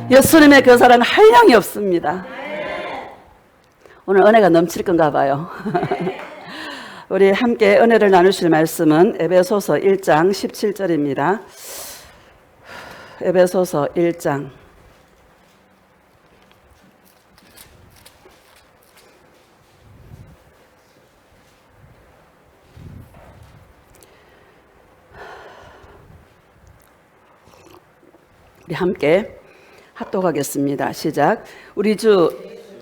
예수님의 그 사랑은 한량이 없습니다. 오늘 은혜가 넘칠 건가 봐요. 우리 함께 은혜를 나누실 말씀은 에베소서 1장 17절입니다. 에베소서 1장 우리 함께 합독하겠습니다. 시작. 우리 주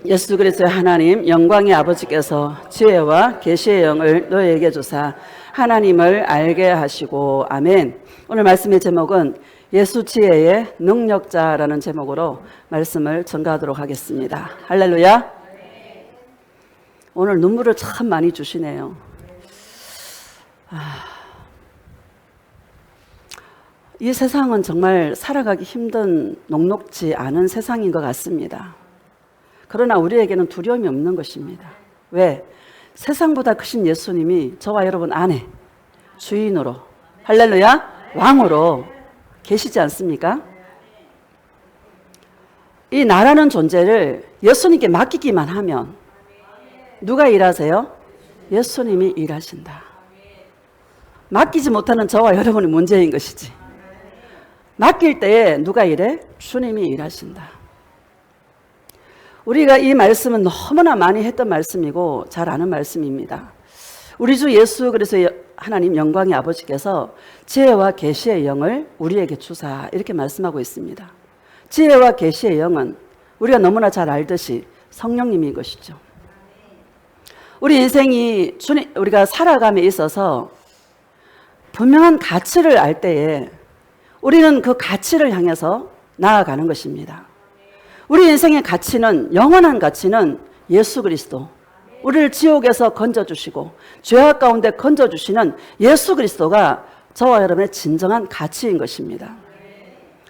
예수 그리스도의 하나님 영광의 아버지께서 지혜와 계시의 영을 너희에게 주사 하나님을 알게 하시고 아멘. 오늘 말씀의 제목은 예수 지혜의 능력자라는 제목으로 말씀을 전가하도록 하겠습니다. 할렐루야. 오늘 눈물을 참 많이 주시네요. 이 세상은 정말 살아가기 힘든 녹록지 않은 세상인 것 같습니다. 그러나 우리에게는 두려움이 없는 것입니다. 왜? 세상보다 크신 예수님이 저와 여러분 안에 주인으로, 할렐루야, 왕으로 계시지 않습니까? 이 나라는 존재를 예수님께 맡기기만 하면 누가 일하세요? 예수님이 일하신다. 맡기지 못하는 저와 여러분이 문제인 것이지. 맡길 때에 누가 일해? 주님이 일하신다. 우리가 이 말씀은 너무나 많이 했던 말씀이고 잘 아는 말씀입니다. 우리 주 예수 그리스도의 하나님 영광의 아버지께서 지혜와 계시의 영을 우리에게 주사 이렇게 말씀하고 있습니다. 지혜와 계시의 영은 우리가 너무나 잘 알듯이 성령님인 것이죠. 우리 인생이 우리가 살아감에 있어서 분명한 가치를 알 때에 우리는 그 가치를 향해서 나아가는 것입니다. 우리 인생의 가치는, 영원한 가치는 예수 그리스도, 우리를 지옥에서 건져주시고 죄악 가운데 건져주시는 예수 그리스도가 저와 여러분의 진정한 가치인 것입니다.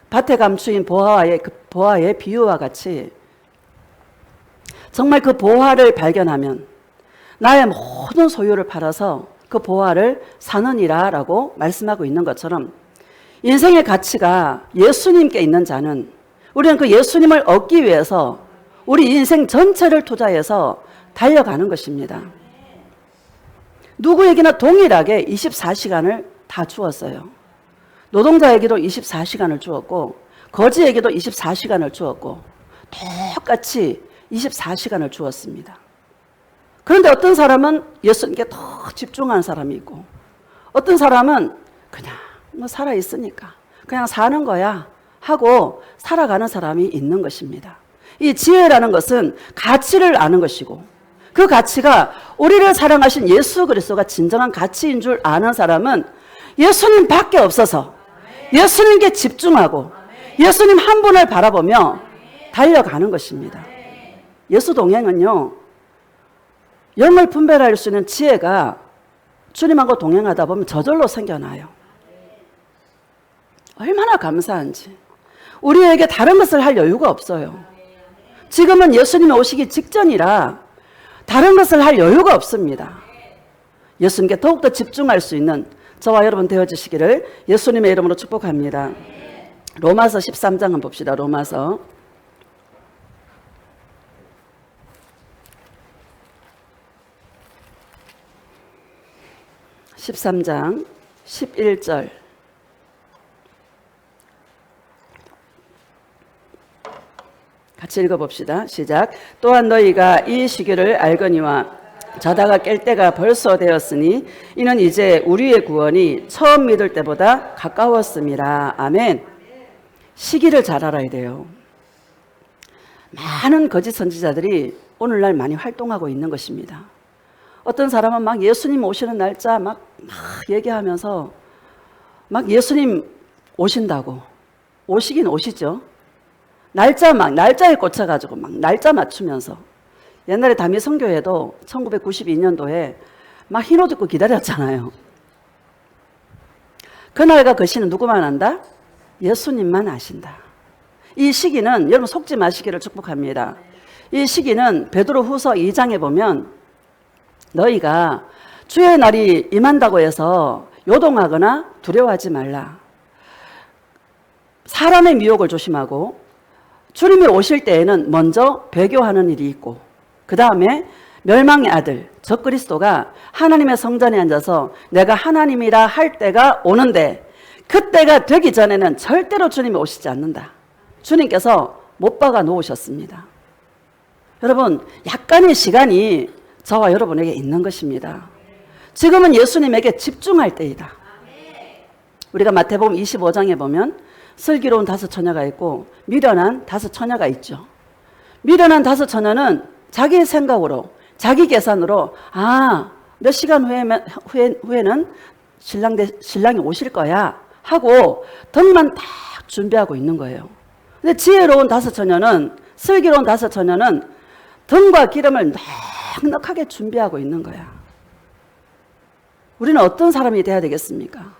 밭에 감추인 보화의 비유와 같이 정말 그 보화를 발견하면 나의 모든 소유를 팔아서 그 보화를 사느니라 라고 말씀하고 있는 것처럼 인생의 가치가 예수님께 있는 자는 우리는 그 예수님을 얻기 위해서 우리 인생 전체를 투자해서 달려가는 것입니다. 누구에게나 동일하게 24시간을 다 주었어요. 노동자에게도 24시간을 주었고 거지에게도 24시간을 주었고 똑같이 24시간을 주었습니다. 그런데 어떤 사람은 예수님께 더 집중하는 사람이 있고 어떤 사람은 그냥 살아있으니까 그냥 사는 거야 하고 살아가는 사람이 있는 것입니다. 이 지혜라는 것은 가치를 아는 것이고 그 가치가 우리를 사랑하신 예수 그리스도가 진정한 가치인 줄 아는 사람은 예수님 밖에 없어서 예수님께 집중하고 예수님 한 분을 바라보며 달려가는 것입니다. 예수 동행은요, 영을 분별할 수 있는 지혜가 주님하고 동행하다 보면 저절로 생겨나요. 얼마나 감사한지. 우리에게 다른 것을 할 여유가 없어요. 지금은 예수님이 오시기 직전이라 다른 것을 할 여유가 없습니다. 예수님께 더욱더 집중할 수 있는 저와 여러분 되어주시기를 예수님의 이름으로 축복합니다. 로마서 13장 한번 봅시다. 로마서 13장 11절 같이 읽어봅시다. 시작. 또한 너희가 이 시기를 알거니와 자다가 깰 때가 벌써 되었으니 이는 이제 우리의 구원이 처음 믿을 때보다 가까웠음이라. 아멘. 시기를 잘 알아야 돼요. 많은 거짓 선지자들이 오늘날 많이 활동하고 있는 것입니다. 어떤 사람은 막 예수님 오시는 날짜 막 얘기하면서 막 예수님 오신다고. 오시긴 오시죠. 날짜에 꽂혀가지고 막 날짜 맞추면서 옛날에 다미성교회도 1992년도에 막 흰옷 입고 기다렸잖아요. 그날과 그 시는 누구만 안다? 예수님만 아신다. 이 시기는 여러분 속지 마시기를 축복합니다. 이 시기는 베드로후서 2장에 보면 너희가 주의 날이 임한다고 해서 요동하거나 두려워하지 말라. 사람의 미혹을 조심하고 주님이 오실 때에는 먼저 배교하는 일이 있고 그 다음에 멸망의 아들 적그리스도가 하나님의 성전에 앉아서 내가 하나님이라 할 때가 오는데 그때가 되기 전에는 절대로 주님이 오시지 않는다. 주님께서 못 박아 놓으셨습니다. 여러분, 약간의 시간이 저와 여러분에게 있는 것입니다. 지금은 예수님에게 집중할 때이다. 우리가 마태복음 25장에 보면 슬기로운 5 처녀가 있고 미련한 5 처녀가 있죠. 미련한 5 처녀는 자기 생각으로 자기 계산으로 몇 시간 후에는 신랑이 오실 거야 하고 덕만 딱 준비하고 있는 거예요. 근데 지혜로운 5 처녀는 슬기로운 5 처녀는 등과 기름을 넉넉하게 준비하고 있는 거야. 우리는 어떤 사람이 돼야 되겠습니까?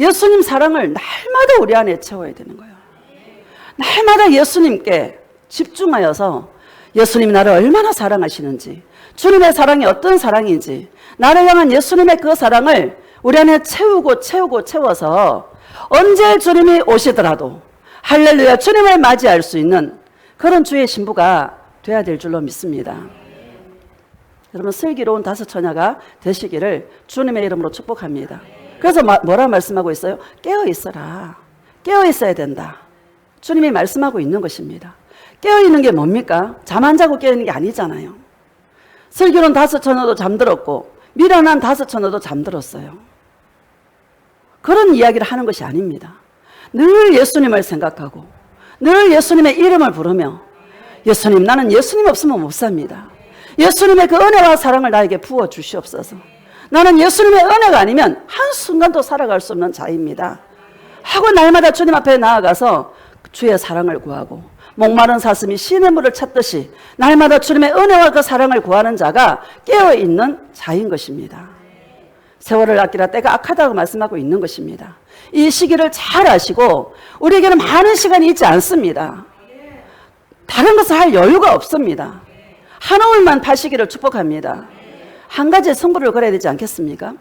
예수님 사랑을 날마다 우리 안에 채워야 되는 거예요. 날마다 예수님께 집중하여서 예수님이 나를 얼마나 사랑하시는지, 주님의 사랑이 어떤 사랑인지, 나를 향한 예수님의 그 사랑을 우리 안에 채워서 언제 주님이 오시더라도 할렐루야 주님을 맞이할 수 있는 그런 주의 신부가 돼야 될 줄로 믿습니다. 여러분, 슬기로운 5 처녀가 되시기를 주님의 이름으로 축복합니다. 그래서 뭐라 말씀하고 있어요? 깨어 있어라. 깨어 있어야 된다. 주님이 말씀하고 있는 것입니다. 깨어 있는 게 뭡니까? 잠 안 자고 깨어 있는 게 아니잖아요. 슬기로운 5 처녀도 잠들었고 미련한 5 처녀도 잠들었어요. 그런 이야기를 하는 것이 아닙니다. 늘 예수님을 생각하고 늘 예수님의 이름을 부르며 예수님, 나는 예수님 없으면 못 삽니다. 예수님의 그 은혜와 사랑을 나에게 부어 주시옵소서. 나는 예수님의 은혜가 아니면 한순간도 살아갈 수 없는 자입니다 하고 날마다 주님 앞에 나아가서 주의 사랑을 구하고 목마른 사슴이 신의 물을 찾듯이 날마다 주님의 은혜와 그 사랑을 구하는 자가 깨어있는 자인 것입니다. 세월을 아끼라 때가 악하다고 말씀하고 있는 것입니다. 이 시기를 잘 아시고 우리에게는 많은 시간이 있지 않습니다. 다른 것을 할 여유가 없습니다. 한우물만 파시기를 축복합니다. 한 가지의 성부를 걸어야 되지 않겠습니까?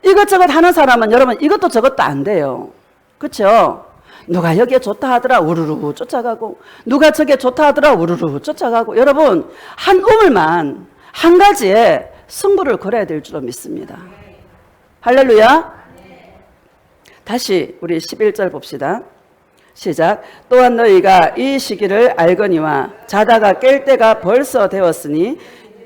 이것저것 하는 사람은 여러분 이것도 저것도 안 돼요. 그렇죠? 누가 여기에 좋다 하더라 우르르 쫓아가고 누가 저게 좋다 하더라 우르르 쫓아가고 여러분 한 우물만 한 가지에 승부를 걸어야 될 줄로 믿습니다. 할렐루야. 다시 우리 11절 봅시다. 시작. 또한 너희가 이 시기를 알거니와 자다가 깰 때가 벌써 되었으니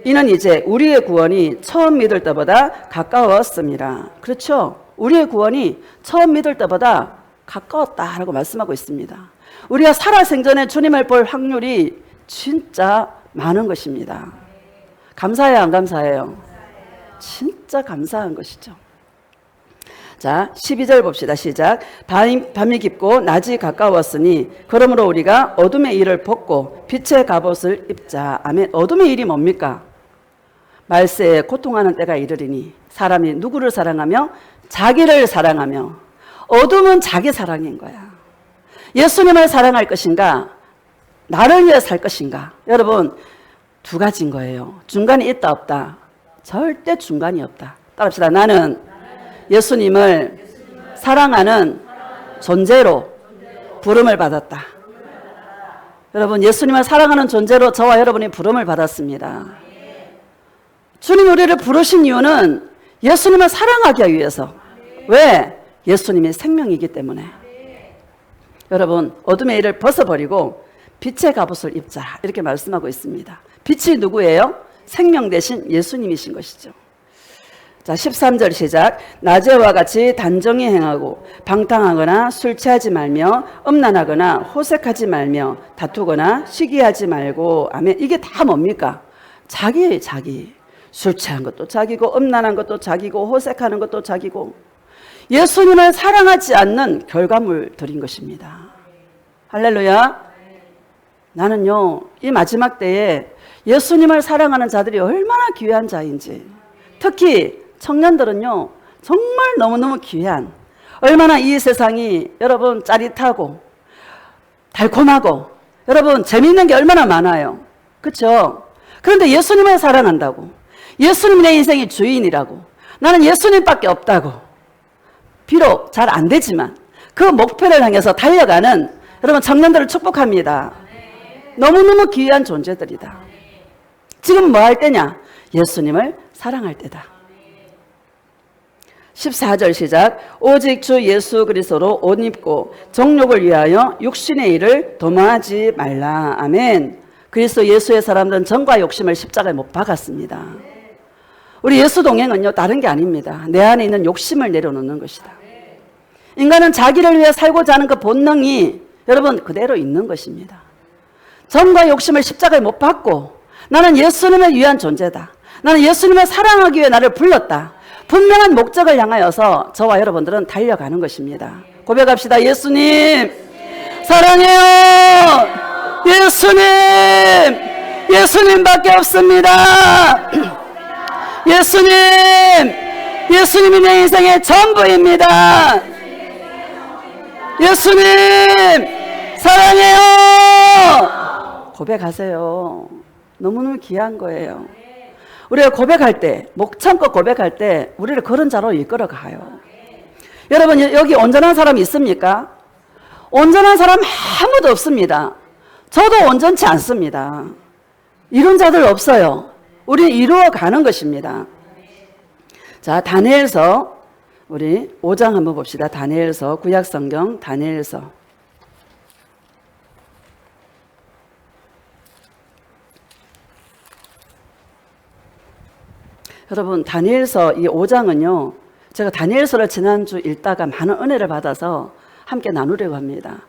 이는 이제 우리의 구원이 처음 믿을 때보다 가까웠습니다. 그렇죠? 우리의 구원이 처음 믿을 때보다 가까웠다라고 말씀하고 있습니다. 우리가 살아생전에 주님을 볼 확률이 진짜 많은 것입니다. 감사해요, 안 감사해요? 진짜 감사한 것이죠. 자, 12절 봅시다. 시작. 밤이 깊고 낮이 가까웠으니 그러므로 우리가 어둠의 일을 벗고 빛의 갑옷을 입자. 아멘. 어둠의 일이 뭡니까? 말세에 고통하는 때가 이르리니 사람이 누구를 사랑하며 자기를 사랑하며 어둠은 자기 사랑인 거야. 예수님을 사랑할 것인가? 나를 위해 살 것인가? 여러분 2가지인 거예요. 중간이 있다 없다? 절대 중간이 없다. 따라합시다. 나는 예수님을 사랑하는 존재로 부름을 받았다. 여러분 예수님을 사랑하는 존재로 저와 여러분이 부름을 받았습니다. 주님 우리를 부르신 이유는 예수님을 사랑하기 위해서. 왜? 예수님이 생명이기 때문에. 여러분 어둠의 일을 벗어버리고 빛의 갑옷을 입자 이렇게 말씀하고 있습니다. 빛이 누구예요? 생명 대신 예수님이신 것이죠. 자, 13절 시작. 낮에와 같이 단정히 행하고 방탕하거나 술 취하지 말며 음란하거나 호색하지 말며 다투거나 시기하지 말고. 아멘. 이게 다 뭡니까? 자기예요. 자기. 술 취한 것도 자기고 음란한 것도 자기고 호색하는 것도 자기고 예수님을 사랑하지 않는 결과물들인 것입니다. 할렐루야. 나는요 이 마지막 때에 예수님을 사랑하는 자들이 얼마나 귀한 자인지, 특히 청년들은요 정말 너무너무 귀한, 얼마나 이 세상이 여러분 짜릿하고 달콤하고 여러분 재미있는 게 얼마나 많아요. 그렇죠? 그런데 예수님을 사랑한다고, 예수님이 내 인생의 주인이라고, 나는 예수님밖에 없다고, 비록 잘 안 되지만 그 목표를 향해서 달려가는 여러분 청년들을 축복합니다. 너무너무 귀한 존재들이다. 지금 뭐 할 때냐? 예수님을 사랑할 때다. 14절 시작. 오직 주 예수 그리스도로 옷 입고 정욕을 위하여 육신의 일을 도모하지 말라. 아멘. 그리스도 예수의 사람들은 정과 욕심을 십자가에 못 박았습니다. 우리 예수 동행은요, 다른 게 아닙니다. 내 안에 있는 욕심을 내려놓는 것이다. 인간은 자기를 위해 살고자 하는 그 본능이 여러분 그대로 있는 것입니다. 정과 욕심을 십자가에 못 박고 나는 예수님을 위한 존재다. 나는 예수님을 사랑하기 위해 나를 불렀다. 분명한 목적을 향하여서 저와 여러분들은 달려가는 것입니다. 고백합시다. 예수님 사랑해요. 예수님, 예수님밖에 없습니다. 예수님, 예수님이 내 인생의 전부입니다. 예수님 사랑해요. 고백하세요. 너무너무 귀한 거예요. 우리가 고백할 때, 목 참고 고백할 때 우리를 그런 자로 이끌어 가요. 여러분 여기 온전한 사람이 있습니까? 온전한 사람 아무도 없습니다. 저도 온전치 않습니다. 이런 자들 없어요. 우리 이루어 가는 것입니다. 자, 다니엘서 우리 5장 한번 봅시다. 다니엘서, 구약성경 다니엘서. 여러분 다니엘서 이 5장은요, 제가 다니엘서를 지난주 읽다가 많은 은혜를 받아서 함께 나누려고 합니다.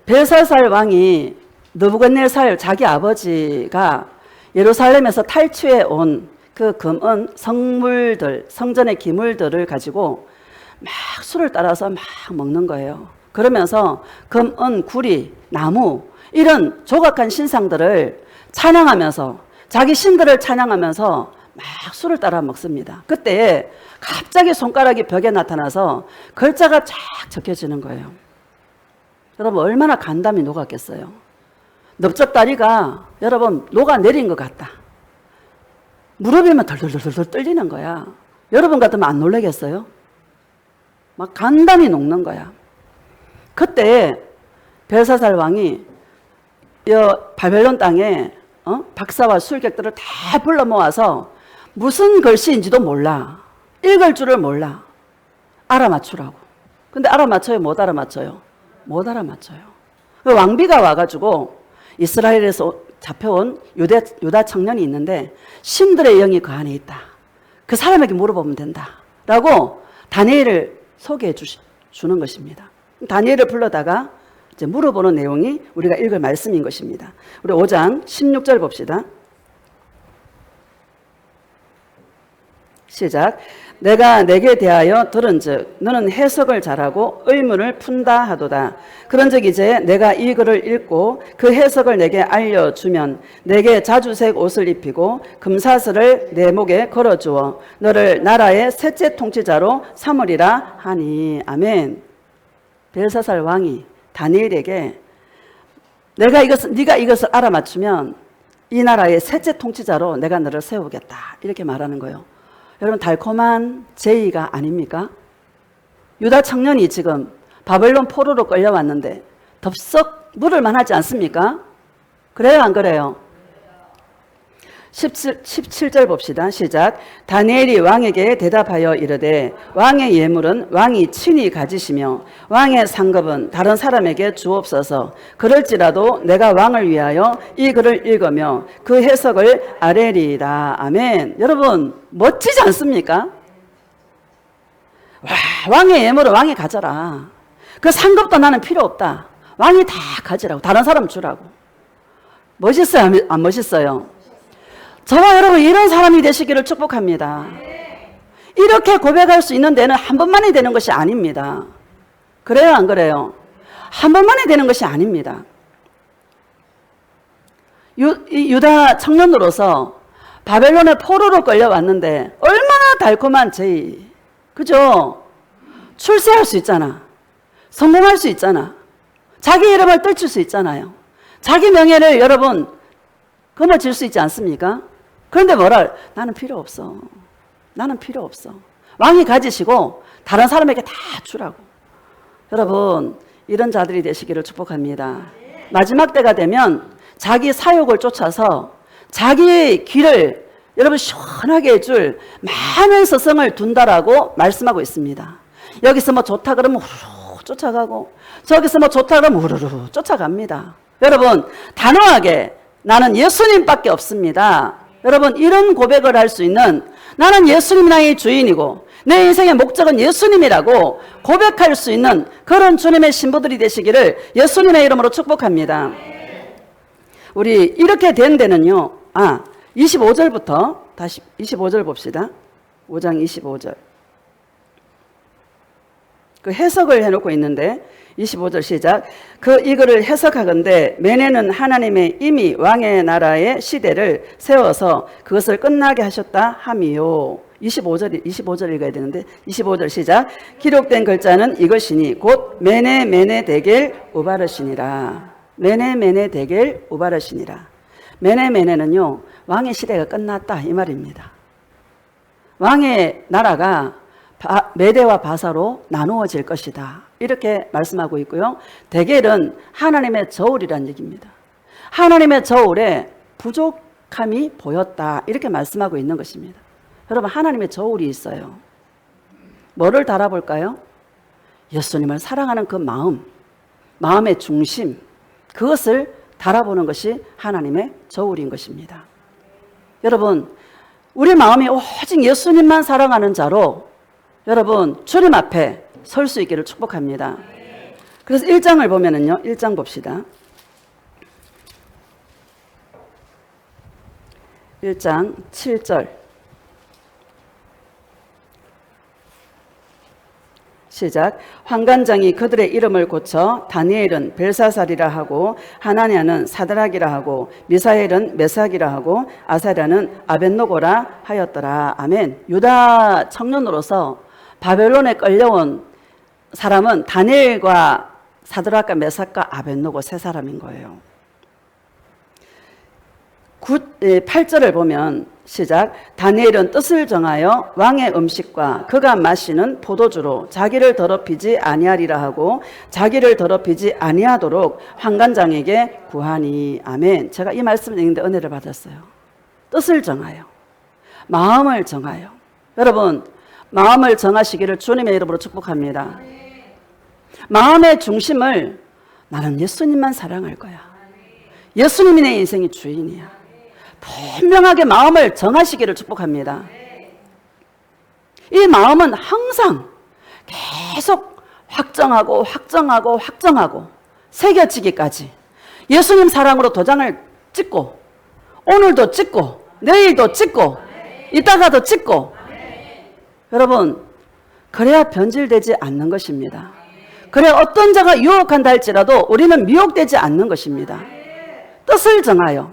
벨사살 왕이 느부갓네살 자기 아버지가 예루살렘에서 탈취해 온 그 금은 성물들, 성전의 기물들을 가지고 막 술을 따라서 막 먹는 거예요. 그러면서 금, 은, 구리, 나무 이런 조각한 신상들을 찬양하면서 자기 신들을 찬양하면서 막 술을 따라 먹습니다. 그때 갑자기 손가락이 벽에 나타나서 글자가 쫙 적혀지는 거예요. 여러분 얼마나 간담이 녹았겠어요. 넓적다리가 여러분 녹아내린 것 같다. 무릎이면 덜덜덜덜 떨리는 거야. 여러분 같으면 안 놀라겠어요? 막 간담이 녹는 거야. 그때 벨사살 왕이 바벨론 땅에 박사와 술객들을 다 불러 모아서 무슨 글씨인지도 몰라. 읽을 줄을 몰라. 알아맞추라고. 근데 알아맞혀요? 못 알아맞혀요? 못 알아맞혀요. 왕비가 와가지고 이스라엘에서 잡혀온 유다 청년이 있는데 신들의 영이 그 안에 있다. 그 사람에게 물어보면 된다. 라고 다니엘을 소개해 주는 것입니다. 다니엘을 불러다가 이제 물어보는 내용이 우리가 읽을 말씀인 것입니다. 우리 5장 16절 봅시다. 시작. 내가 내게 대하여 들은즉 너는 해석을 잘하고 의문을 푼다 하도다. 그런즉 이제 내가 이 글을 읽고 그 해석을 내게 알려주면 내게 자주색 옷을 입히고 금사슬을 내 목에 걸어주어 너를 나라의 셋째 통치자로 삼으리라 하니. 아멘. 벨사살 왕이 다니엘에게 네가 이것을 알아맞추면 이 나라의 셋째 통치자로 내가 너를 세우겠다. 이렇게 말하는 거예요. 여러분 달콤한 제의가 아닙니까? 유다 청년이 지금 바벨론 포로로 끌려왔는데 덥석 물을 만하지 않습니까? 그래요 안 그래요? 17절 봅시다. 시작. 다니엘이 왕에게 대답하여 이르되 왕의 예물은 왕이 친히 가지시며 왕의 상급은 다른 사람에게 주옵소서. 그럴지라도 내가 왕을 위하여 이 글을 읽으며 그 해석을 아뢰리이다. 아멘. 여러분 멋지지 않습니까? 왕의 예물은 왕이 가져라. 그 상급도 나는 필요 없다. 왕이 다 가지라고. 다른 사람 주라고. 멋있어요 안 멋있어요? 저와 여러분 이런 사람이 되시기를 축복합니다. 이렇게 고백할 수 있는 데는 한 번만이 되는 것이 아닙니다. 그래요 안 그래요? 한 번만이 되는 것이 아닙니다. 유다 청년으로서 바벨론의 포로로 끌려왔는데 얼마나 달콤한 제의. 그죠? 출세할 수 있잖아. 성공할 수 있잖아. 자기 이름을 떨칠 수 있잖아요. 자기 명예를 여러분 거머쥘 수 있지 않습니까? 그런데 나는 필요 없어. 나는 필요 없어. 왕이 가지시고 다른 사람에게 다 주라고. 여러분 이런 자들이 되시기를 축복합니다. 마지막 때가 되면 자기 사욕을 쫓아서 자기의 길을 여러분 시원하게 해줄 많은 스승을 둔다라고 말씀하고 있습니다. 여기서 뭐 좋다 그러면 후루루 쫓아가고 저기서 뭐 좋다 그러면 후루루 쫓아갑니다. 여러분 단호하게 나는 예수님밖에 없습니다. 여러분 이런 고백을 할 수 있는 나는 예수님이 나의 주인이고 내 인생의 목적은 예수님이라고 고백할 수 있는 그런 주님의 신부들이 되시기를 예수님의 이름으로 축복합니다. 우리 이렇게 된 데는요. 25절부터 다시 25절 봅시다. 5장 25절. 그 해석을 해놓고 있는데 25절 시작. 그 이거를 해석하건대 메네는 하나님의 이미 왕의 나라의 시대를 세워서 그것을 끝나게 하셨다 함이요. 25절 읽어야 되는데 25절 시작. 기록된 글자는 이것이니 곧 메네 데겔 우바르시니라. 메네 데겔 우바르시니라. 메네는요 왕의 시대가 끝났다 이 말입니다. 왕의 나라가 메대와 바사로 나누어질 것이다 이렇게 말씀하고 있고요. 데겔은 하나님의 저울이라는 얘기입니다. 하나님의 저울에 부족함이 보였다 이렇게 말씀하고 있는 것입니다. 여러분 하나님의 저울이 있어요. 뭐를 달아볼까요? 예수님을 사랑하는 그 마음의 중심 그것을 달아보는 것이 하나님의 저울인 것입니다. 여러분 우리 마음이 오직 예수님만 사랑하는 자로 여러분 주님 앞에 설 수 있기를 축복합니다. 그래서 1장을 보면은요 1장 봅시다. 1장 7절 시작. 환관장이 그들의 이름을 고쳐 다니엘은 벨사살이라 하고 하나냐는 사드락이라 하고 미사엘은 메삭이라 하고 아사랴는 아벳노고라 하였더라. 아멘. 유다 청년으로서 바벨론에 끌려온 사람은 다니엘과 사드락과 메삭과 아벳노고 세 사람인 거예요. 8절을 보면 시작. 다니엘은 뜻을 정하여 왕의 음식과 그가 마시는 포도주로 자기를 더럽히지 아니하리라 하고 자기를 더럽히지 아니하도록 환관장에게 구하니. 아멘. 제가 이 말씀을 읽는데 은혜를 받았어요. 뜻을 정하여 마음을 정하여. 여러분 마음을 정하시기를 주님의 이름으로 축복합니다. 마음의 중심을 나는 예수님만 사랑할 거야. 예수님이 내 인생의 주인이야. 분명하게 마음을 정하시기를 축복합니다. 이 마음은 항상 계속 확정하고 새겨지기까지 예수님 사랑으로 도장을 찍고 오늘도 찍고 내일도 찍고 이따가도 찍고 여러분 그래야 변질되지 않는 것입니다. 그래야 어떤 자가 유혹한다 할지라도 우리는 미혹되지 않는 것입니다. 뜻을 정하여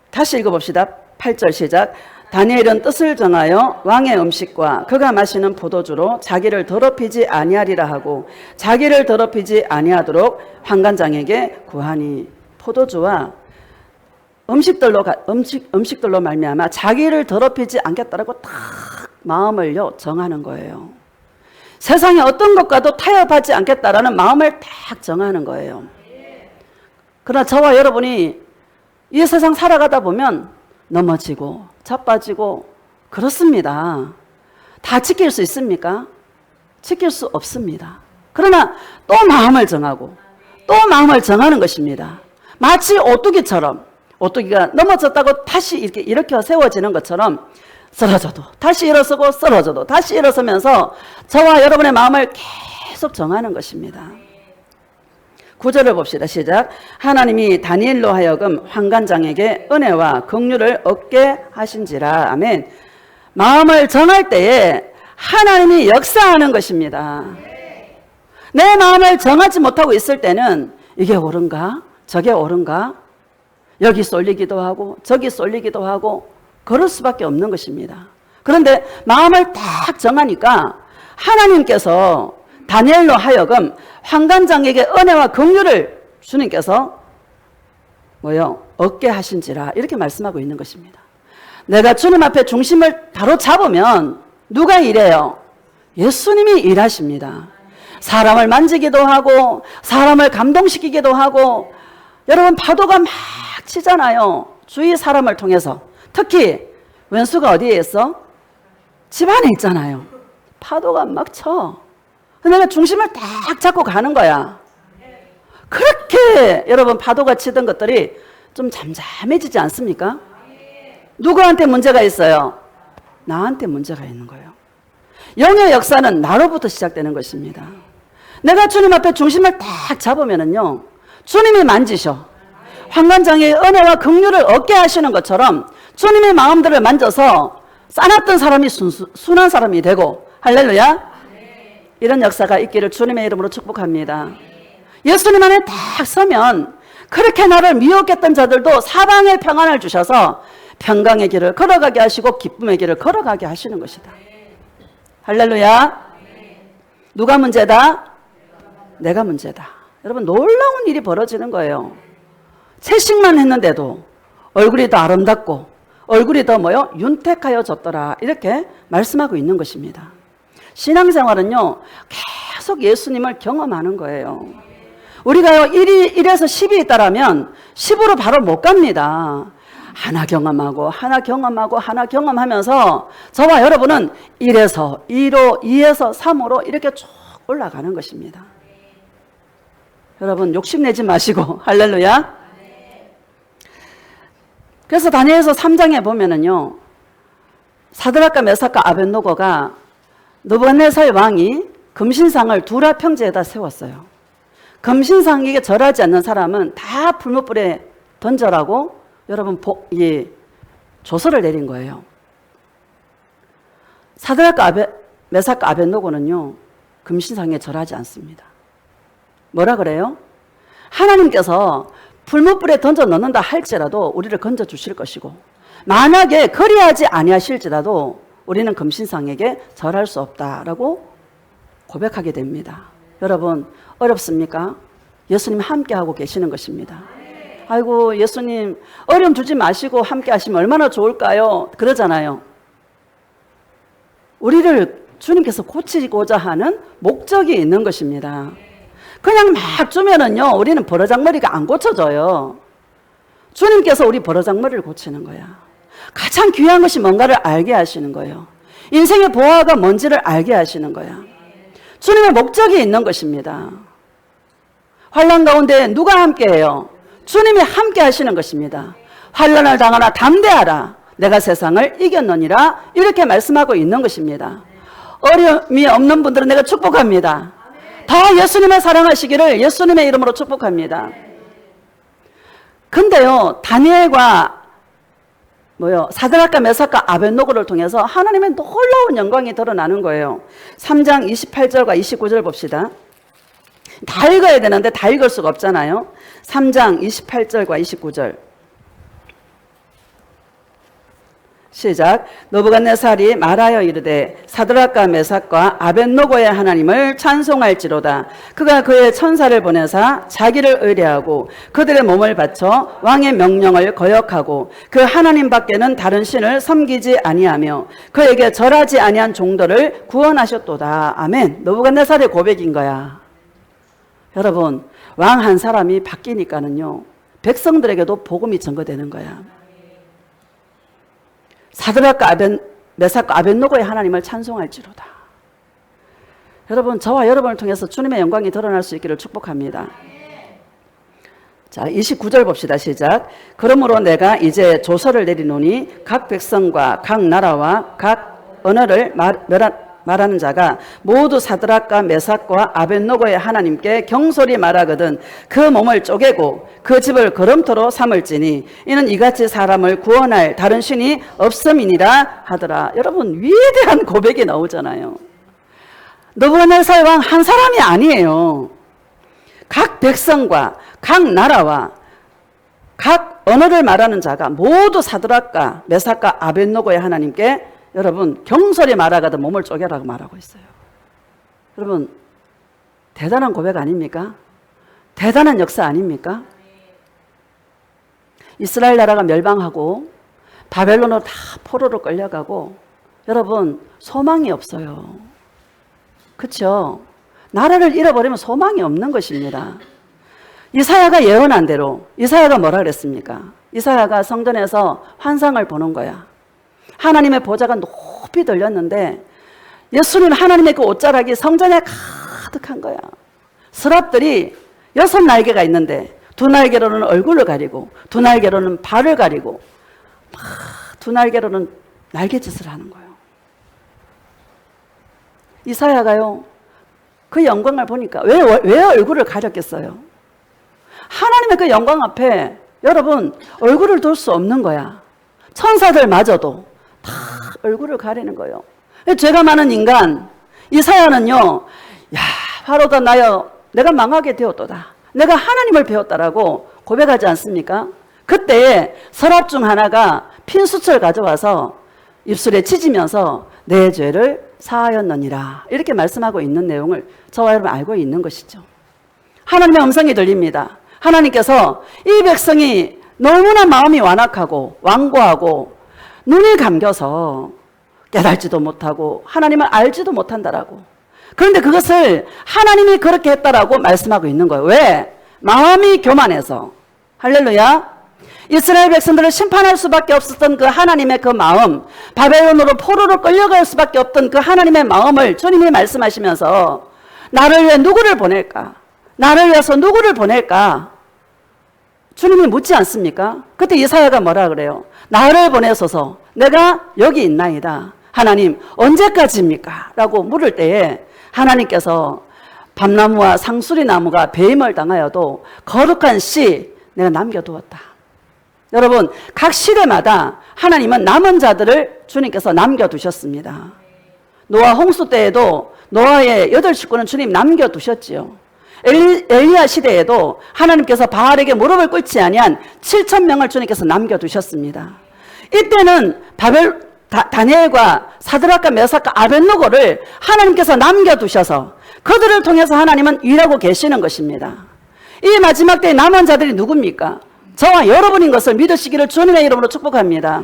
다시 읽어봅시다. 8절 시작. 다니엘은 뜻을 정하여 왕의 음식과 그가 마시는 포도주로 자기를 더럽히지 아니하리라 하고 자기를 더럽히지 아니하도록 환관장에게 구하니. 포도주와 음식들로 말미암아 자기를 더럽히지 않겠다라고 딱 마음을요 정하는 거예요. 세상에 어떤 것과도 타협하지 않겠다라는 마음을 딱 정하는 거예요. 그러나 저와 여러분이 이 세상 살아가다 보면 넘어지고 자빠지고 그렇습니다. 다 지킬 수 있습니까? 지킬 수 없습니다. 그러나 또 마음을 정하고 또 마음을 정하는 것입니다. 마치 오뚜기처럼 오뚜기가 넘어졌다고 다시 이렇게 일으켜 세워지는 것처럼 쓰러져도 다시 일어서고 쓰러져도 다시 일어서면서 저와 여러분의 마음을 계속 정하는 것입니다. 9절을 봅시다. 시작. 하나님이 다니엘로 하여금 환관장에게 은혜와 긍휼을 얻게 하신지라. 아멘. 마음을 정할 때에 하나님이 역사하는 것입니다. 내 마음을 정하지 못하고 있을 때는 이게 옳은가? 저게 옳은가? 여기 쏠리기도 하고 저기 쏠리기도 하고 그럴 수밖에 없는 것입니다. 그런데 마음을 딱 정하니까 하나님께서 다니엘로 하여금 환관장에게 은혜와 긍휼을 주님께서 얻게 하신지라 이렇게 말씀하고 있는 것입니다. 내가 주님 앞에 중심을 바로 잡으면 누가 일해요? 예수님이 일하십니다. 사람을 만지기도 하고 사람을 감동시키기도 하고 여러분 파도가 막 치잖아요. 주위 사람을 통해서. 특히 원수가 어디에 있어? 집안에 있잖아요. 파도가 막 쳐. 내가 중심을 딱 잡고 가는 거야. 그렇게 여러분 파도가 치던 것들이 좀 잠잠해지지 않습니까? 누구한테 문제가 있어요? 나한테 문제가 있는 거예요. 영의 역사는 나로부터 시작되는 것입니다. 내가 주님 앞에 중심을 딱 잡으면은요, 주님이 만지셔. 환관장애의 은혜와 긍휼을 얻게 하시는 것처럼 주님의 마음들을 만져서 싸놨던 사람이 순한 사람이 되고, 할렐루야. 이런 역사가 있기를 주님의 이름으로 축복합니다. 예수님 안에 딱 서면 그렇게 나를 미혹했던 자들도 사방에 평안을 주셔서 평강의 길을 걸어가게 하시고 기쁨의 길을 걸어가게 하시는 것이다. 할렐루야. 누가 문제다? 내가 문제다. 여러분, 놀라운 일이 벌어지는 거예요. 채식만 했는데도 얼굴이 더 아름답고 얼굴이 더 뭐요? 윤택하여 졌더라. 이렇게 말씀하고 있는 것입니다. 신앙생활은요, 계속 예수님을 경험하는 거예요. 우리가요, 1에서 10이 있다라면 10으로 바로 못 갑니다. 하나 경험하고 하나 경험하고 하나 경험하면서 저와 여러분은 1에서 2로 2에서 3으로 이렇게 쭉 올라가는 것입니다. 여러분 욕심내지 마시고 할렐루야. 그래서 다니엘서 3장에 보면은요, 사드락과 메삭과 아벳노고가 느부갓네살 왕이 금신상을 두라 평지에다 세웠어요. 금신상에게 절하지 않는 사람은 다 불못불에 던져라고 여러분 조서를 내린 거예요. 사드락과 메삭과 아벳노고는요, 금신상에 절하지 않습니다. 뭐라 그래요? 하나님께서 불못불에 던져 넣는다 할지라도 우리를 건져 주실 것이고, 만약에 그리하지 아니하실지라도 우리는 금신상에게 절할 수 없다라고 고백하게 됩니다. 여러분 어렵습니까? 예수님 함께하고 계시는 것입니다. 아이고 예수님 어려움 주지 마시고 함께 하시면 얼마나 좋을까요? 그러잖아요. 우리를 주님께서 고치고자 하는 목적이 있는 것입니다. 그냥 막 주면은요, 우리는 버르장머리가 안 고쳐져요. 주님께서 우리 버르장머리를 고치는 거야. 가장 귀한 것이 뭔가를 알게 하시는 거예요. 인생의 보화가 뭔지를 알게 하시는 거야. 주님의 목적이 있는 것입니다. 환난 가운데 누가 함께해요? 주님이 함께 하시는 것입니다. 환난을 당하나 담대하라. 내가 세상을 이겼느니라. 이렇게 말씀하고 있는 것입니다. 어려움이 없는 분들은 내가 축복합니다. 더 예수님을 사랑하시기를 예수님의 이름으로 축복합니다. 근데요, 다니엘과 사드락과 메삭과 아벳노고를 통해서 하나님의 놀라운 영광이 드러나는 거예요. 3장 28절과 29절 봅시다. 다 읽어야 되는데 다 읽을 수가 없잖아요. 3장 28절과 29절 시작. 느부갓네살이 말하여 이르되 사드락과 메삭과 아벳노고의 하나님을 찬송할지로다. 그가 그의 천사를 보내사 자기를 의뢰하고 그들의 몸을 바쳐 왕의 명령을 거역하고 그 하나님 밖에는 다른 신을 섬기지 아니하며 그에게 절하지 아니한 종들을 구원하셨도다. 아멘. 느부갓네살의 고백인 거야. 여러분 왕 한 사람이 바뀌니까는요, 백성들에게도 복음이 전거되는 거야. 사드락과 메삭과 아벳노고의 하나님을 찬송할지로다. 여러분 저와 여러분을 통해서 주님의 영광이 드러날 수 있기를 축복합니다. 자 29절 봅시다. 시작. 그러므로 내가 이제 조서를 내리노니 각 백성과 각 나라와 각 언어를 말하는 자가 모두 사드락과 메삭과 아벳노고의 하나님께 경솔히 말하거든 그 몸을 쪼개고 그 집을 거름토로 삼을지니 이는 이같이 사람을 구원할 다른 신이 없음이니라 하더라. 여러분 위대한 고백이 나오잖아요. 느부갓네살 왕 한 사람이 아니에요. 각 백성과 각 나라와 각 언어를 말하는 자가 모두 사드락과 메삭과 아벳노고의 하나님께 여러분 경솔히 말하거든 몸을 쪼개라고 말하고 있어요. 여러분 대단한 고백 아닙니까? 대단한 역사 아닙니까? 이스라엘 나라가 멸망하고 바벨론으로 다 포로로 끌려가고 여러분 소망이 없어요. 그렇죠? 나라를 잃어버리면 소망이 없는 것입니다. 이사야가 예언한 대로 이사야가 뭐라 그랬습니까? 이사야가 성전에서 환상을 보는 거야. 하나님의 보좌가 높이 들렸는데 예수님 하나님의 그 옷자락이 성전에 가득한 거야. 서랍들이 6날개가 있는데 2날개로는 얼굴을 가리고 2날개로는 발을 가리고 막 2날개로는 날개짓을 하는 거예요. 이사야가요 그 영광을 보니까 왜 얼굴을 가렸겠어요? 하나님의 그 영광 앞에 여러분 얼굴을 둘 수 없는 거야. 천사들마저도 다 얼굴을 가리는 거예요. 죄가 많은 인간 이사야는요, 야 바로다 나여 내가 망하게 되었도다. 내가 하나님을 배웠다라고 고백하지 않습니까? 그때 서랍 중 하나가 핀수철 가져와서 입술에 찢으면서 내 죄를 사하였느니라 이렇게 말씀하고 있는 내용을 저와 여러분 알고 있는 것이죠. 하나님의 음성이 들립니다. 하나님께서 이 백성이 너무나 마음이 완악하고 완고하고 눈이 감겨서 깨달지도 못하고 하나님을 알지도 못한다라고. 그런데 그것을 하나님이 그렇게 했다라고 말씀하고 있는 거예요. 왜? 마음이 교만해서. 할렐루야. 이스라엘 백성들을 심판할 수밖에 없었던 그 하나님의 그 마음, 바벨론으로 포로로 끌려갈 수밖에 없던 그 하나님의 마음을 주님이 말씀하시면서 나를 위해 누구를 보낼까? 나를 위해서 누구를 보낼까? 주님이 묻지 않습니까? 그때 이사야가 뭐라 그래요? 나를 보내소서 내가 여기 있나이다. 하나님 언제까지입니까? 라고 물을 때에 하나님께서 밤나무와 상수리 나무가 배임을 당하여도 거룩한 씨 내가 남겨두었다. 여러분 각 시대마다 하나님은 남은 자들을 주님께서 남겨두셨습니다. 노아 홍수 때에도 노아의 8식구는 주님 남겨두셨지요. 엘리야 시대에도 하나님께서 바알에게 무릎을 꿇지 아니한 7,000명을 주님께서 남겨두셨습니다. 이때는 다니엘과 사드락과 메삭과 아벳노고를 하나님께서 남겨두셔서 그들을 통해서 하나님은 일하고 계시는 것입니다. 이 마지막 때의 남은 자들이 누굽니까? 저와 여러분인 것을 믿으시기를 주님의 이름으로 축복합니다.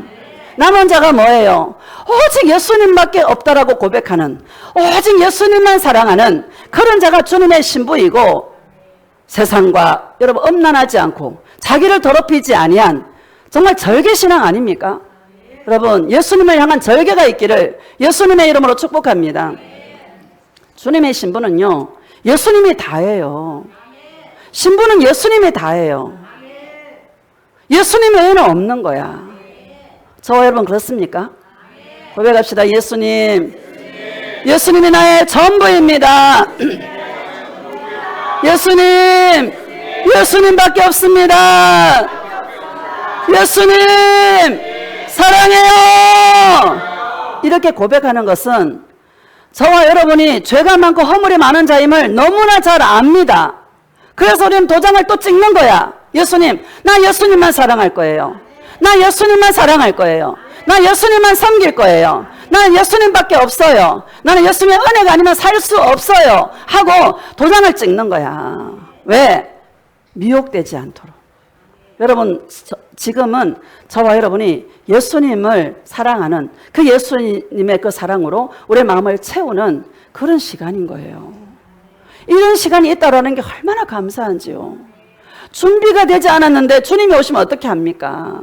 남은 자가 뭐예요? 오직 예수님밖에 없다라고 고백하는, 오직 예수님만 사랑하는 그런 자가 주님의 신부이고 세상과 여러분 엄란하지 않고 자기를 더럽히지 아니한 정말 절개신앙 아닙니까? 여러분 예수님을 향한 절개가 있기를 예수님의 이름으로 축복합니다. 주님의 신부는요 예수님이 다예요. 신부는 예수님이 다예요. 예수님 외에는 없는 거야. 저와 여러분 그렇습니까? 고백합시다. 예수님, 예수님이 나의 전부입니다. 예수님, 예수님밖에 없습니다. 예수님 사랑해요. 이렇게 고백하는 것은 저와 여러분이 죄가 많고 허물이 많은 자임을 너무나 잘 압니다. 그래서 우리는 도장을 또 찍는 거야. 예수님, 나 예수님만 사랑할 거예요. 나 예수님만 사랑할 거예요. 나 예수님만 섬길 거예요. 나는 예수님밖에 없어요. 나는 예수님의 은혜가 아니면 살 수 없어요. 하고 도장을 찍는 거야. 왜? 미혹되지 않도록. 여러분 지금은 저와 여러분이 예수님을 사랑하는 그 예수님의 그 사랑으로 우리의 마음을 채우는 그런 시간인 거예요. 이런 시간이 있다라는 게 얼마나 감사한지요. 준비가 되지 않았는데 주님이 오시면 어떻게 합니까?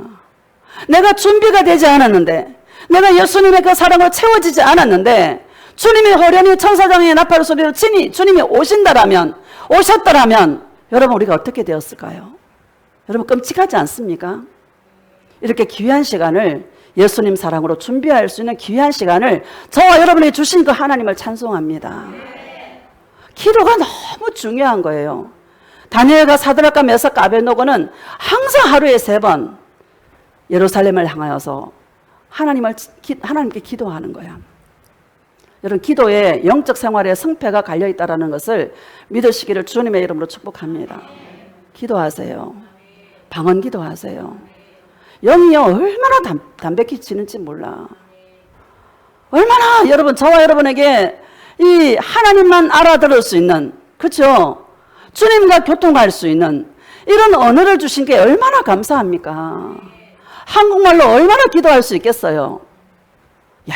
내가 준비가 되지 않았는데 내가 예수님의 그 사랑으로 채워지지 않았는데 주님이 호련히 천사장의 나팔 소리로 친히 주님이 오셨더라면 여러분 우리가 어떻게 되었을까요? 여러분 끔찍하지 않습니까? 이렇게 귀한 시간을 예수님 사랑으로 준비할 수 있는 귀한 시간을 저와 여러분이 주신 그 하나님을 찬송합니다. 기도가 너무 중요한 거예요. 다니엘과 사드락과 메삭과 아벳노고는 항상 하루에 3번 예루살렘을 향하여서 하나님께 기도하는 거야. 여러분 기도에 영적 생활에 성패가 갈려있다는 것을 믿으시기를 주님의 이름으로 축복합니다. 기도하세요. 방언 기도하세요. 영이요 얼마나 담백해지는지 몰라. 얼마나 여러분 저와 여러분에게 이 하나님만 알아들을 수 있는, 그렇죠? 주님과 교통할 수 있는 이런 언어를 주신 게 얼마나 감사합니까? 한국말로 얼마나 기도할 수 있겠어요? 야,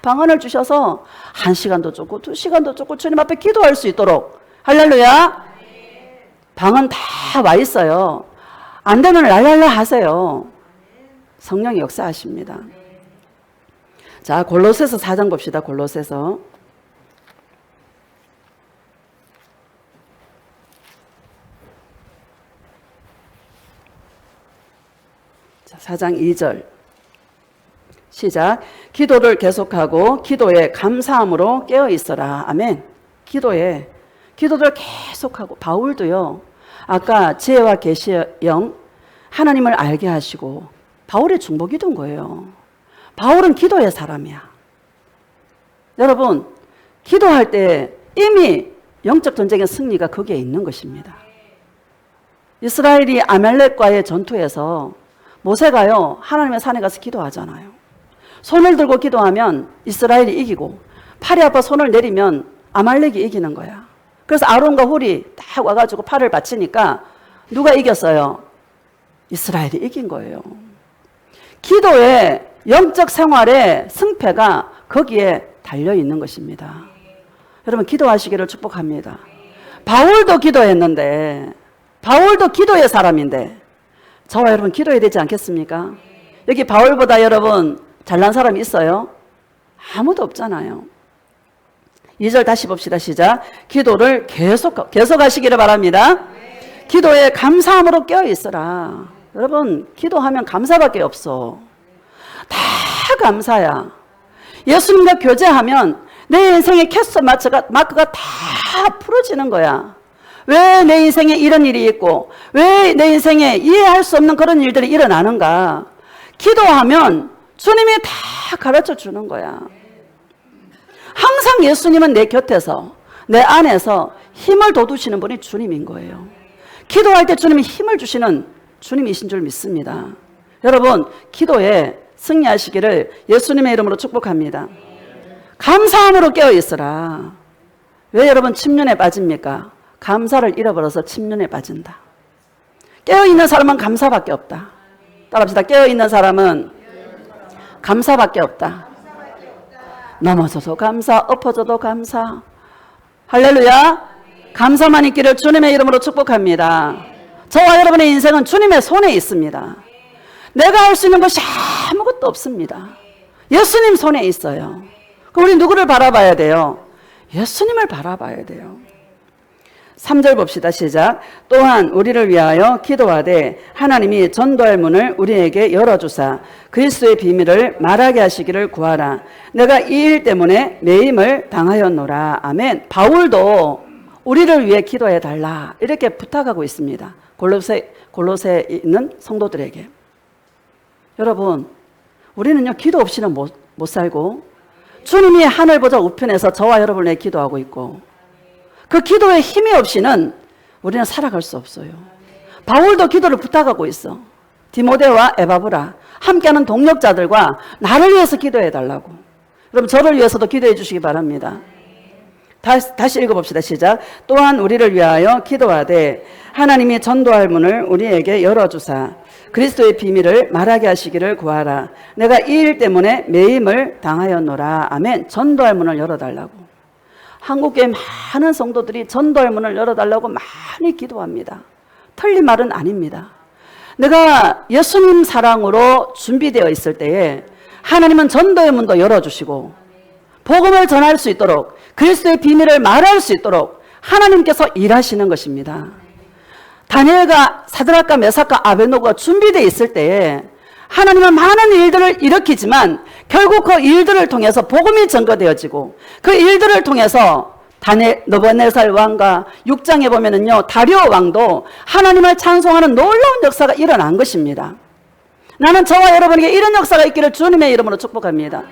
방언을 주셔서 1시간도 쫓고 2시간도 쫓고 주님 앞에 기도할 수 있도록 할렐루야. 방은 다 와 있어요. 안 되면 랄랄라 하세요. 성령이 역사하십니다. 자, 골로새서 4장 봅시다. 골로새서. 자, 4장 2절. 시작. 기도를 계속하고 기도에 감사함으로 깨어 있어라. 아멘. 기도를 계속하고. 바울도요. 아까 지혜와 계시의 영 하나님을 알게 하시고 바울의 중보기도인 거예요. 바울은 기도의 사람이야. 여러분, 기도할 때 이미 영적 전쟁의 승리가 거기에 있는 것입니다. 이스라엘이 아말렉과의 전투에서 모세가요, 하나님의 산에 가서 기도하잖아요. 손을 들고 기도하면 이스라엘이 이기고 팔이 아파 손을 내리면 아말렉이 이기는 거야. 그래서 아론과 훌이 딱 와가지고 팔을 받치니까 누가 이겼어요? 이스라엘이 이긴 거예요. 기도의 영적 생활의 승패가 거기에 달려있는 것입니다. 여러분, 기도하시기를 축복합니다. 바울도 기도했는데, 바울도 기도의 사람인데 저와 여러분 기도해야 되지 않겠습니까? 여기 바울보다 여러분 잘난 사람이 있어요? 아무도 없잖아요. 2절 다시 봅시다. 시작. 기도를 계속하시기를 바랍니다. 기도에 감사함으로 깨어 있어라. 여러분, 기도하면 감사밖에 없어. 다 감사야. 예수님과 교제하면 내 인생의 캐스터 마크가 다 풀어지는 거야. 왜 내 인생에 이런 일이 있고 왜 내 인생에 이해할 수 없는 그런 일들이 일어나는가. 기도하면 주님이 다 가르쳐 주는 거야. 항상 예수님은 내 곁에서 내 안에서 힘을 돋우시는 분이 주님인 거예요. 기도할 때 주님이 힘을 주시는 주님이신 줄 믿습니다. 여러분, 기도에 승리하시기를 예수님의 이름으로 축복합니다. 감사함으로 깨어 있으라. 왜 여러분 침륜에 빠집니까? 감사를 잃어버려서 침륜에 빠진다. 깨어있는 사람은 감사밖에 없다. 따라합시다. 깨어있는 사람은 감사밖에 없다. 넘어져도 감사, 엎어져도 감사. 할렐루야. 감사만 있기를 주님의 이름으로 축복합니다. 저와 여러분의 인생은 주님의 손에 있습니다. 내가 할 수 있는 것이 아무것도 없습니다. 예수님 손에 있어요. 그럼 우리 누구를 바라봐야 돼요? 예수님을 바라봐야 돼요. 3절 봅시다. 시작. 또한 우리를 위하여 기도하되 하나님이 전도할 문을 우리에게 열어주사 그리스도의 비밀을 말하게 하시기를 구하라. 내가 이 일 때문에 매임을 당하였노라. 아멘. 바울도 우리를 위해 기도해 달라 이렇게 부탁하고 있습니다. 골로새에 있는 성도들에게. 여러분, 우리는요 기도 없이는 못 살고 주님이 하늘 보좌 우편에서 저와 여러분을 위해 기도하고 있고 그 기도의 힘이 없이는 우리는 살아갈 수 없어요. 바울도 기도를 부탁하고 있어. 디모데와 에바브라 함께하는 동력자들과 나를 위해서 기도해 달라고. 여러분, 저를 위해서도 기도해 주시기 바랍니다. 다시 읽어봅시다. 시작. 또한 우리를 위하여 기도하되 하나님이 전도할 문을 우리에게 열어주사 그리스도의 비밀을 말하게 하시기를 구하라. 내가 이 일 때문에 매임을 당하였노라. 아멘. 전도할 문을 열어달라고. 한국의 많은 성도들이 전도할 문을 열어달라고 많이 기도합니다. 틀린 말은 아닙니다. 내가 예수님 사랑으로 준비되어 있을 때에 하나님은 전도의 문도 열어주시고 복음을 전할 수 있도록 그리스도의 비밀을 말할 수 있도록 하나님께서 일하시는 것입니다. 다니엘과 사드락과 메삭과 아벳노고가 준비되어 있을 때에 하나님은 많은 일들을 일으키지만 결국 그 일들을 통해서 복음이 전거되어지고 그 일들을 통해서 느부갓네살 왕과 6장에 보면은요 다리오 왕도 하나님을 찬송하는 놀라운 역사가 일어난 것입니다. 나는 저와 여러분에게 이런 역사가 있기를 주님의 이름으로 축복합니다.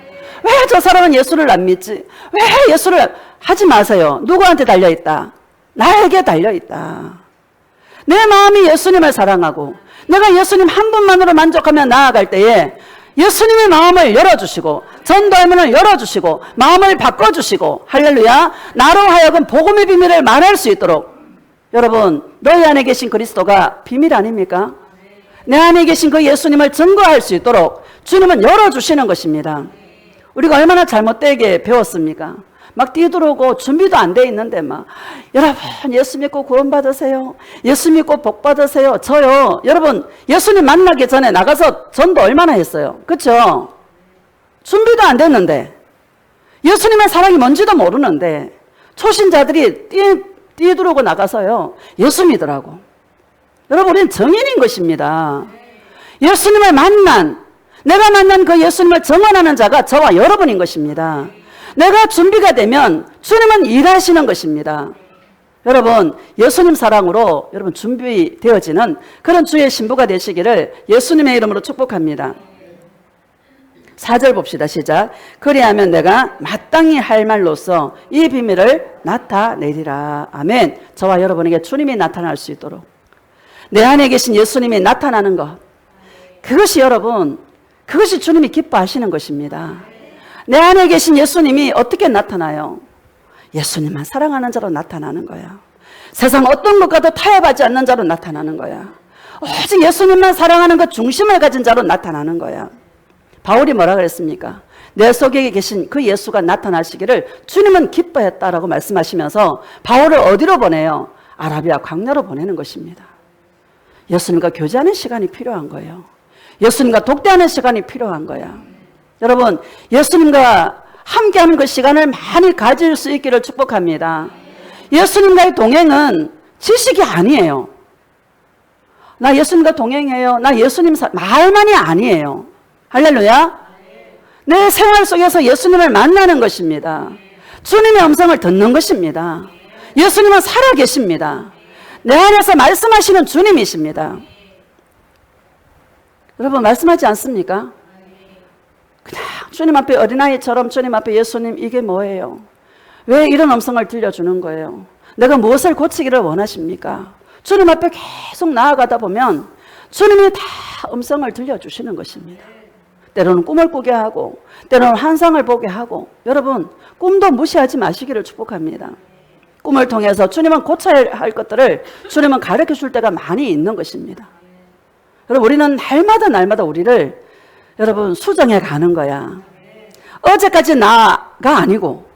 왜 저 사람은 예수를 안 믿지? 왜 예수를 하지 마세요. 누구한테 달려있다? 나에게 달려있다. 내 마음이 예수님을 사랑하고 내가 예수님 한 분만으로 만족하며 나아갈 때에 예수님의 마음을 열어주시고 전도의 문을 열어주시고 마음을 바꿔주시고 할렐루야 나로 하여금 복음의 비밀을 말할 수 있도록 여러분 너희 안에 계신 그리스도가 비밀 아닙니까? 내 안에 계신 그 예수님을 증거할 수 있도록 주님은 열어주시는 것입니다. 우리가 얼마나 잘못되게 배웠습니까? 막 뛰들어오고 준비도 안 돼 있는데 막 여러분 예수 믿고 구원 받으세요. 예수 믿고 복 받으세요. 저요. 여러분 예수님 만나기 전에 나가서 전도 얼마나 했어요. 그렇죠? 준비도 안 됐는데 예수님의 사랑이 뭔지도 모르는데 초신자들이 뛰들어오고 나가서요. 예수 믿으라고. 여러분 우리는 정인인 것입니다. 예수님을 내가 만난 그 예수님을 정언하는 자가 저와 여러분인 것입니다. 내가 준비가 되면 주님은 일하시는 것입니다. 여러분 예수님 사랑으로 여러분 준비되어지는 그런 주의 신부가 되시기를 예수님의 이름으로 축복합니다. 4절 봅시다. 시작. 그리하면 내가 마땅히 할 말로써 이 비밀을 나타내리라. 아멘. 저와 여러분에게 주님이 나타날 수 있도록 내 안에 계신 예수님이 나타나는 것, 그것이 여러분, 그것이 주님이 기뻐하시는 것입니다. 내 안에 계신 예수님이 어떻게 나타나요? 예수님만 사랑하는 자로 나타나는 거야. 세상 어떤 것과도 타협하지 않는 자로 나타나는 거야. 오직 예수님만 사랑하는 것 중심을 가진 자로 나타나는 거야. 바울이 뭐라 그랬습니까? 내 속에 계신 그 예수가 나타나시기를 주님은 기뻐했다라고 말씀하시면서 바울을 어디로 보내요? 아라비아 광야로 보내는 것입니다. 예수님과 교제하는 시간이 필요한 거예요. 예수님과 독대하는 시간이 필요한 거야. 여러분 예수님과 함께하는 그 시간을 많이 가질 수 있기를 축복합니다. 예수님과의 동행은 지식이 아니에요. 나 예수님과 동행해요. 나 예수님 말만이 아니에요. 할렐루야. 내 생활 속에서 예수님을 만나는 것입니다. 주님의 음성을 듣는 것입니다. 예수님은 살아계십니다. 내 안에서 말씀하시는 주님이십니다. 여러분 말씀하지 않습니까? 그냥 주님 앞에 어린아이처럼 주님 앞에 예수님 이게 뭐예요? 왜 이런 음성을 들려주는 거예요? 내가 무엇을 고치기를 원하십니까? 주님 앞에 계속 나아가다 보면 주님이 다 음성을 들려주시는 것입니다. 때로는 꿈을 꾸게 하고 때로는 환상을 보게 하고 여러분 꿈도 무시하지 마시기를 축복합니다. 꿈을 통해서 주님은 고쳐야 할 것들을 주님은 가르쳐 줄 때가 많이 있는 것입니다. 여러분 우리는 날마다 우리를 여러분 수정해 가는 거야. 어제까지 나가 아니고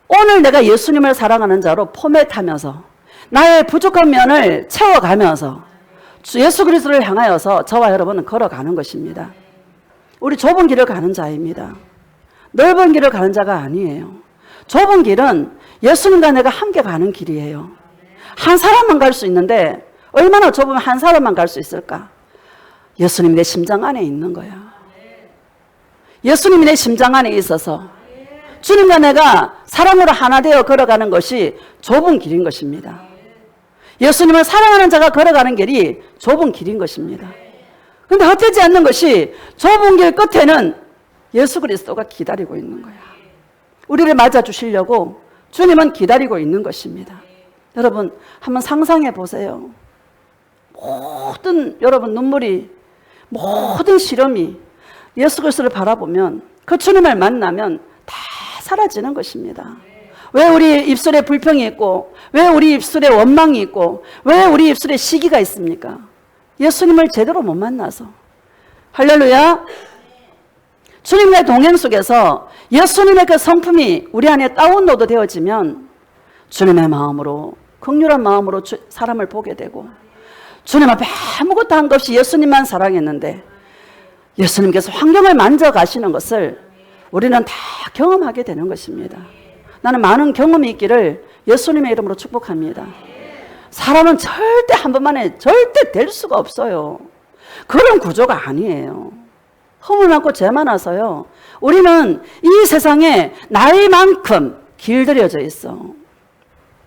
오늘 내가 예수님을 사랑하는 자로 포맷하면서 나의 부족한 면을 채워가면서 예수 그리스도를 향하여서 저와 여러분은 걸어가는 것입니다. 우리 좁은 길을 가는 자입니다. 넓은 길을 가는 자가 아니에요. 좁은 길은 예수님과 내가 함께 가는 길이에요. 한 사람만 갈 수 있는데 얼마나 좁으면 한 사람만 갈 수 있을까? 예수님이 내 심장 안에 있는 거야. 예수님이 내 심장 안에 있어서 주님과 내가 사랑으로 하나 되어 걸어가는 것이 좁은 길인 것입니다. 예수님을 사랑하는 자가 걸어가는 길이 좁은 길인 것입니다. 그런데 헛되지 않는 것이 좁은 길 끝에는 예수 그리스도가 기다리고 있는 거야. 우리를 맞아주시려고 주님은 기다리고 있는 것입니다. 여러분 한번 상상해 보세요. 모든 여러분 눈물이 모든 시름이 예수 그리스도를 바라보면 그 주님을 만나면 다 사라지는 것입니다. 왜 우리 입술에 불평이 있고 왜 우리 입술에 원망이 있고 왜 우리 입술에 시기가 있습니까? 예수님을 제대로 못 만나서. 할렐루야. 주님과의 동행 속에서 예수님의 그 성품이 우리 안에 다운로드 되어지면 주님의 마음으로 긍휼한 마음으로 사람을 보게 되고 주님 앞에 아무것도 한 것 없이 예수님만 사랑했는데 예수님께서 환경을 만져가시는 것을 우리는 다 경험하게 되는 것입니다. 나는 많은 경험이 있기를 예수님의 이름으로 축복합니다. 사람은 절대 한 번만에 절대 될 수가 없어요. 그런 구조가 아니에요. 허물 많고 죄 많아서요. 우리는 이 세상에 나이만큼 길들여져 있어.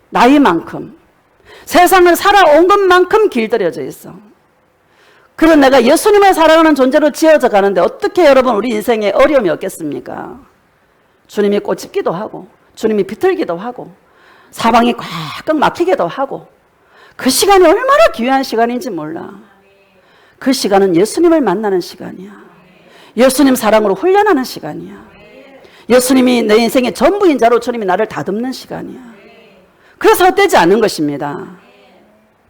나이만큼. 세상을 살아온 것만큼 길들여져 있어. 그런 내가 예수님을 사랑하는 존재로 지어져 가는데 어떻게 여러분 우리 인생에 어려움이 없겠습니까? 주님이 꼬집기도 하고 주님이 비틀기도 하고 사방이 꽉꽉 막히기도 하고 그 시간이 얼마나 귀한 시간인지 몰라. 그 시간은 예수님을 만나는 시간이야. 예수님 사랑으로 훈련하는 시간이야. 예수님이 내 인생의 전부인 자로 주님이 나를 다듬는 시간이야. 그래서 헛되지 않는 것입니다.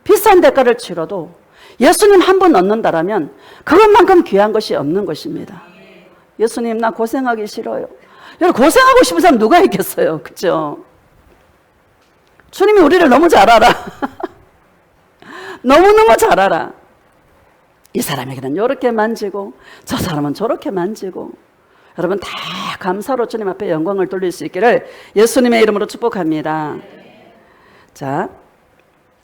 비싼 대가를 치러도 예수님 한 분 얻는다라면 그것만큼 귀한 것이 없는 것입니다. 예수님 나 고생하기 싫어요. 여러분, 고생하고 싶은 사람 누가 있겠어요? 그죠? 주님이 우리를 너무 잘 알아. 너무너무 잘 알아. 이 사람에게는 이렇게 만지고 저 사람은 저렇게 만지고. 여러분, 다 감사로 주님 앞에 영광을 돌릴 수 있기를 예수님의 이름으로 축복합니다. 자,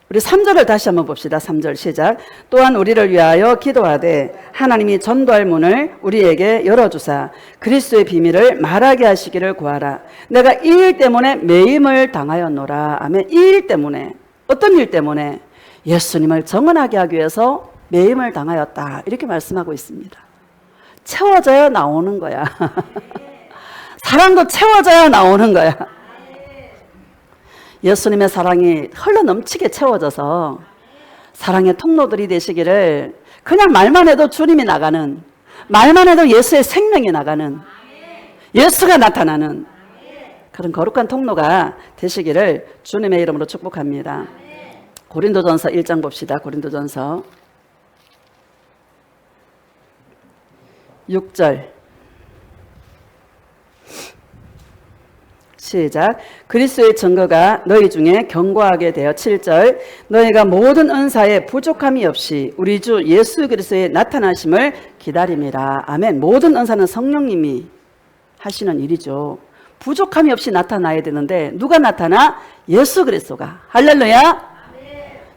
우리 3절을 다시 한번 봅시다. 3절 시작. 또한 우리를 위하여 기도하되 하나님이 전도할 문을 우리에게 열어주사 그리스도의 비밀을 말하게 하시기를 구하라. 내가 이 일 때문에 매임을 당하였노라. 아멘. 이 일 때문에. 어떤 일 때문에? 예수님을 정언하게 하기 위해서 매임을 당하였다. 이렇게 말씀하고 있습니다. 채워져야 나오는 거야. 사랑도 채워져야 나오는 거야. 예수님의 사랑이 흘러 넘치게 채워져서 사랑의 통로들이 되시기를, 그냥 말만 해도 주님이 나가는, 말만 해도 예수의 생명이 나가는, 예수가 나타나는 그런 거룩한 통로가 되시기를 주님의 이름으로 축복합니다. 고린도전서 1장 봅시다. 고린도전서 6절 시작. 그리스도의 증거가 너희 중에 견고하게 되어 7절 너희가 모든 은사에 부족함이 없이 우리 주 예수 그리스도의 나타나심을 기다림이라. 아멘. 모든 은사는 성령님이 하시는 일이죠. 부족함이 없이 나타나야 되는데 누가 나타나? 예수 그리스도가. 할렐루야.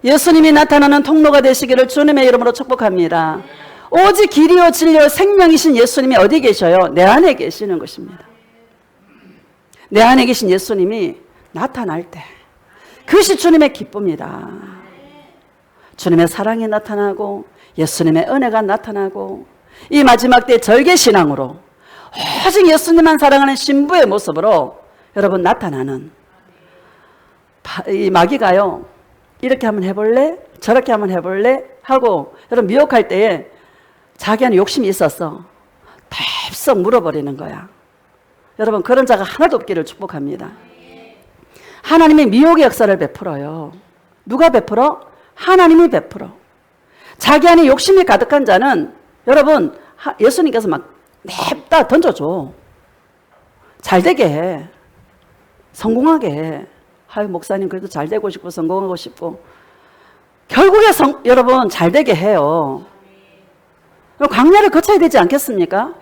예수님이 나타나는 통로가 되시기를 주님의 이름으로 축복합니다. 오직 길이요 진리요 생명이신 예수님이 어디 계셔요? 내 안에 계시는 것입니다. 내 안에 계신 예수님이 나타날 때 그것이 주님의 기쁨이다. 주님의 사랑이 나타나고 예수님의 은혜가 나타나고 이 마지막 때 절개신앙으로 오직 예수님만 사랑하는 신부의 모습으로 여러분 나타나는, 이 마귀가요 이렇게 한번 해볼래? 저렇게 한번 해볼래? 하고 여러분 미혹할 때에 자기 안에 욕심이 있어서 덥석 물어버리는 거야. 여러분, 그런 자가 하나도 없기를 축복합니다. 하나님이 미혹의 역사를 베풀어요. 누가 베풀어? 하나님이 베풀어. 자기 안에 욕심이 가득한 자는 여러분 예수님께서 막 냅다 던져줘. 잘 되게 해. 성공하게 해. 아유, 목사님 그래도 잘 되고 싶고 성공하고 싶고. 결국에 여러분 잘 되게 해요. 광야를 거쳐야 되지 않겠습니까?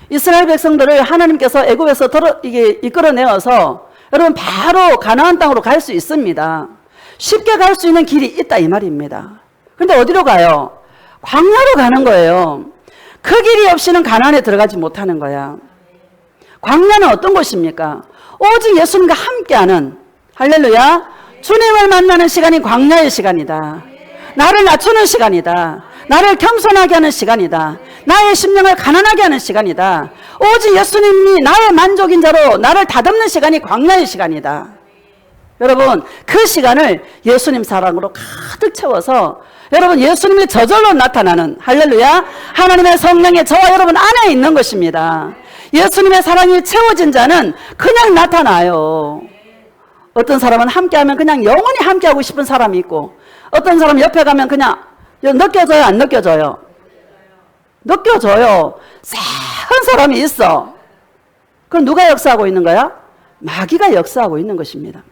이스라엘 백성들을 하나님께서 애굽에서 이끌어내어서 여러분 바로 가나안 땅으로 갈 수 있습니다. 쉽게 갈 수 있는 길이 있다 이 말입니다. 그런데 어디로 가요? 광야로 가는 거예요. 그 길이 없이는 가나안에 들어가지 못하는 거야. 광야는 어떤 곳입니까? 오직 예수님과 함께하는, 할렐루야, 주님을 만나는 시간이 광야의 시간이다. 나를 낮추는 시간이다. 나를 겸손하게 하는 시간이다. 나의 심령을 가난하게 하는 시간이다. 오직 예수님이 나의 만족인 자로 나를 다듬는 시간이 광야의 시간이다. 여러분, 그 시간을 예수님 사랑으로 가득 채워서 여러분 예수님이 저절로 나타나는, 할렐루야, 하나님의 성령이 저와 여러분 안에 있는 것입니다. 예수님의 사랑이 채워진 자는 그냥 나타나요. 어떤 사람은 함께하면 그냥 영원히 함께하고 싶은 사람이 있고, 어떤 사람은 옆에 가면 그냥 느껴져요? 안 느껴져요? 느껴져요. 싸한 사람이 있어. 그럼 누가 역사하고 있는 거야? 마귀가 역사하고 있는 것입니다.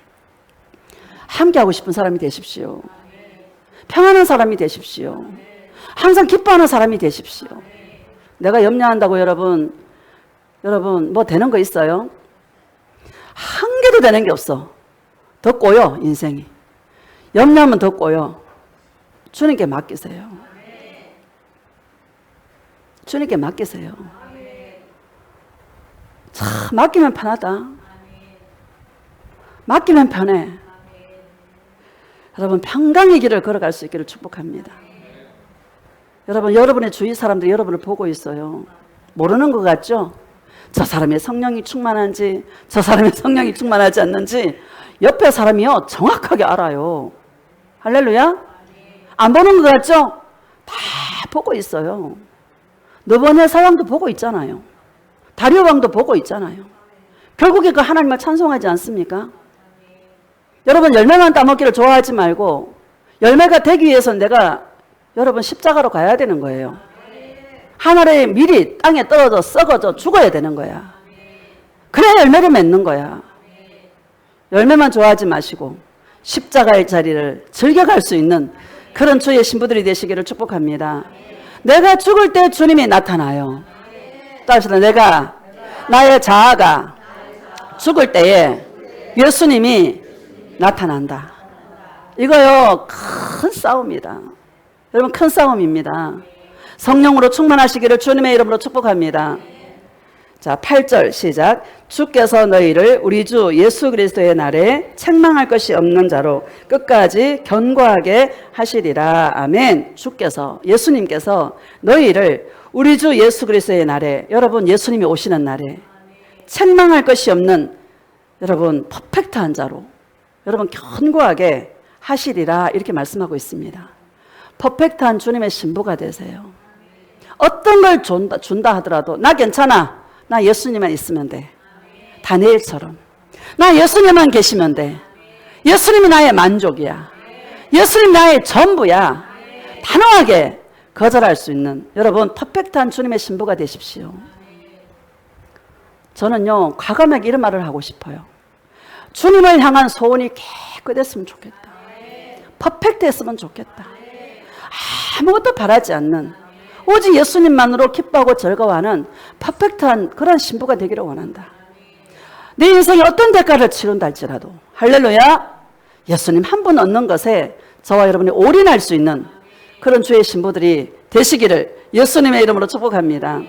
함께하고 싶은 사람이 되십시오. 평안한 사람이 되십시오. 항상 기뻐하는 사람이 되십시오. 내가 염려한다고 여러분 뭐 되는 거 있어요? 한 개도 되는 게 없어. 더 꼬여 인생이. 염려하면 더 꼬여. 주님께 맡기세요. 주님께 맡기세요. 참 맡기면 편하다. 맡기면 편해. 여러분 평강의 길을 걸어갈 수 있기를 축복합니다. 여러분, 여러분의 주위 사람들이 여러분을 보고 있어요. 모르는 것 같죠? 저 사람의 성령이 충만한지, 저 사람의 성령이 충만하지 않는지 옆에 사람이요 정확하게 알아요. 할렐루야. 안 보는 것 같죠? 다 보고 있어요. 너번의 사왕도 보고 있잖아요. 다리오 왕도 보고 있잖아요. 결국에 그 하나님을 찬송하지 않습니까? 여러분 열매만 따먹기를 좋아하지 말고 열매가 되기 위해서는 내가 여러분 십자가로 가야 되는 거예요. 하늘의 밀이 땅에 떨어져 썩어져 죽어야 되는 거야. 그래야 열매를 맺는 거야. 열매만 좋아하지 마시고 십자가의 자리를 즐겨갈 수 있는 그런 주의 신부들이 되시기를 축복합니다. 내가 죽을 때 주님이 나타나요. 따라서 내가 나의 자아가 죽을 때에 예수님이 나타난다. 이거요 큰 싸움이다. 여러분 큰 싸움입니다. 성령으로 충만하시기를 주님의 이름으로 축복합니다. 자, 8절 시작. 주께서 너희를 우리 주 예수 그리스도의 날에 책망할 것이 없는 자로 끝까지 견고하게 하시리라. 아멘. 주께서, 예수님께서 너희를 우리 주 예수 그리스도의 날에, 여러분 예수님이 오시는 날에 책망할 것이 없는, 여러분 퍼펙트한 자로 여러분 견고하게 하시리라, 이렇게 말씀하고 있습니다. 퍼펙트한 주님의 신부가 되세요. 어떤 걸 준다 하더라도 나 괜찮아, 나 예수님만 있으면 돼. 다니엘처럼 나 예수님만 계시면 돼. 예수님이 나의 만족이야. 예수님 나의 전부야. 단호하게 거절할 수 있는, 여러분 퍼펙트한 주님의 신부가 되십시오. 저는요 과감하게 이런 말을 하고 싶어요. 주님을 향한 소원이 깨끗했으면 좋겠다. 퍼펙트했으면 좋겠다. 아무것도 바라지 않는, 오직 예수님만으로 기뻐하고 즐거워하는 퍼펙트한 그런 신부가 되기를 원한다. 내 인생에 어떤 대가를 치른다 할지라도 할렐루야, 예수님 한 분 얻는 것에 저와 여러분이 올인할 수 있는 그런 주의 신부들이 되시기를 예수님의 이름으로 축복합니다.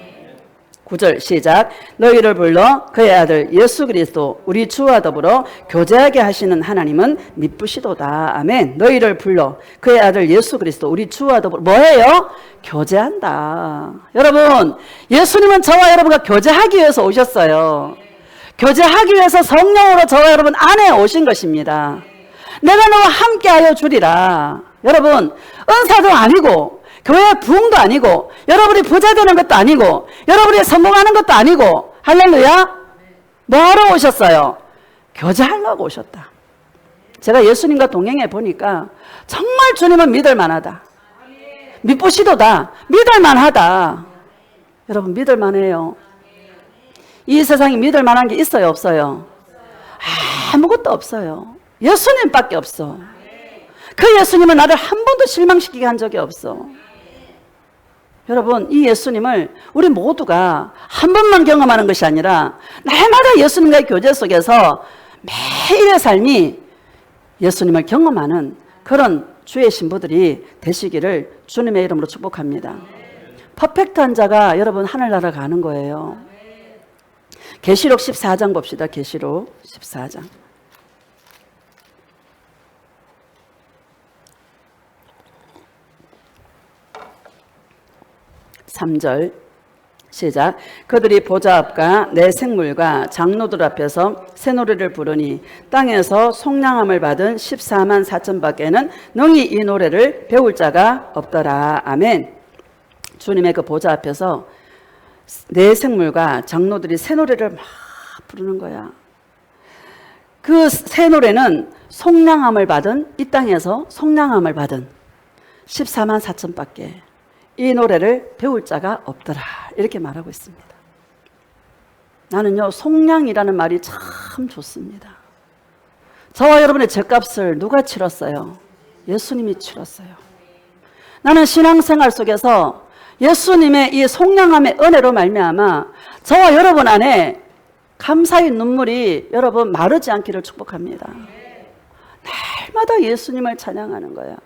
9절 시작. 너희를 불러 그의 아들 예수 그리스도 우리 주와 더불어 교제하게 하시는 하나님은 미쁘시도다. 아멘. 너희를 불러 그의 아들 예수 그리스도 우리 주와 더불어 뭐예요? 교제한다. 여러분 예수님은 저와 여러분과 교제하기 위해서 오셨어요. 교제하기 위해서 성령으로 저와 여러분 안에 오신 것입니다. 내가 너와 함께하여 주리라. 여러분 은사도 아니고 교회 부흥도 아니고 여러분이 부자 되는 것도 아니고 여러분이 성공하는 것도 아니고, 할렐루야, 뭐하러 오셨어요? 교제하려고 오셨다. 제가 예수님과 동행해 보니까 정말 주님은 믿을 만하다. 미쁘시도다. 믿을 만하다. 여러분 믿을 만해요. 이 세상에 믿을 만한 게 있어요, 없어요? 아무것도 없어요. 예수님밖에 없어. 그 예수님은 나를 한 번도 실망시키게 한 적이 없어. 여러분 이 예수님을 우리 모두가 한 번만 경험하는 것이 아니라 날마다 예수님과의 교제 속에서 매일의 삶이 예수님을 경험하는 그런 주의 신부들이 되시기를 주님의 이름으로 축복합니다. 퍼펙트한 자가 여러분 하늘나라 가는 거예요. 계시록 14장 봅시다. 계시록 14장. 3절 시작. 그들이 보좌 앞과 내 생물과 장로들 앞에서 새 노래를 부르니 땅에서 속량함을 받은 14만 4천 밖에는 능히 이 노래를 배울 자가 없더라. 아멘. 주님의 그 보좌 앞에서 내 생물과 장로들이 새 노래를 막 부르는 거야. 그 새 노래는 속량함을 받은, 이 땅에서 속량함을 받은 14만 4천 밖에 이 노래를 배울 자가 없더라, 이렇게 말하고 있습니다. 나는요 속량이라는 말이 참 좋습니다. 저와 여러분의 죗값을 누가 치렀어요? 예수님이 치렀어요. 나는 신앙생활 속에서 예수님의 이 속량함의 은혜로 말미암아 저와 여러분 안에 감사의 눈물이 여러분 마르지 않기를 축복합니다. 날마다 예수님을 찬양하는 거야.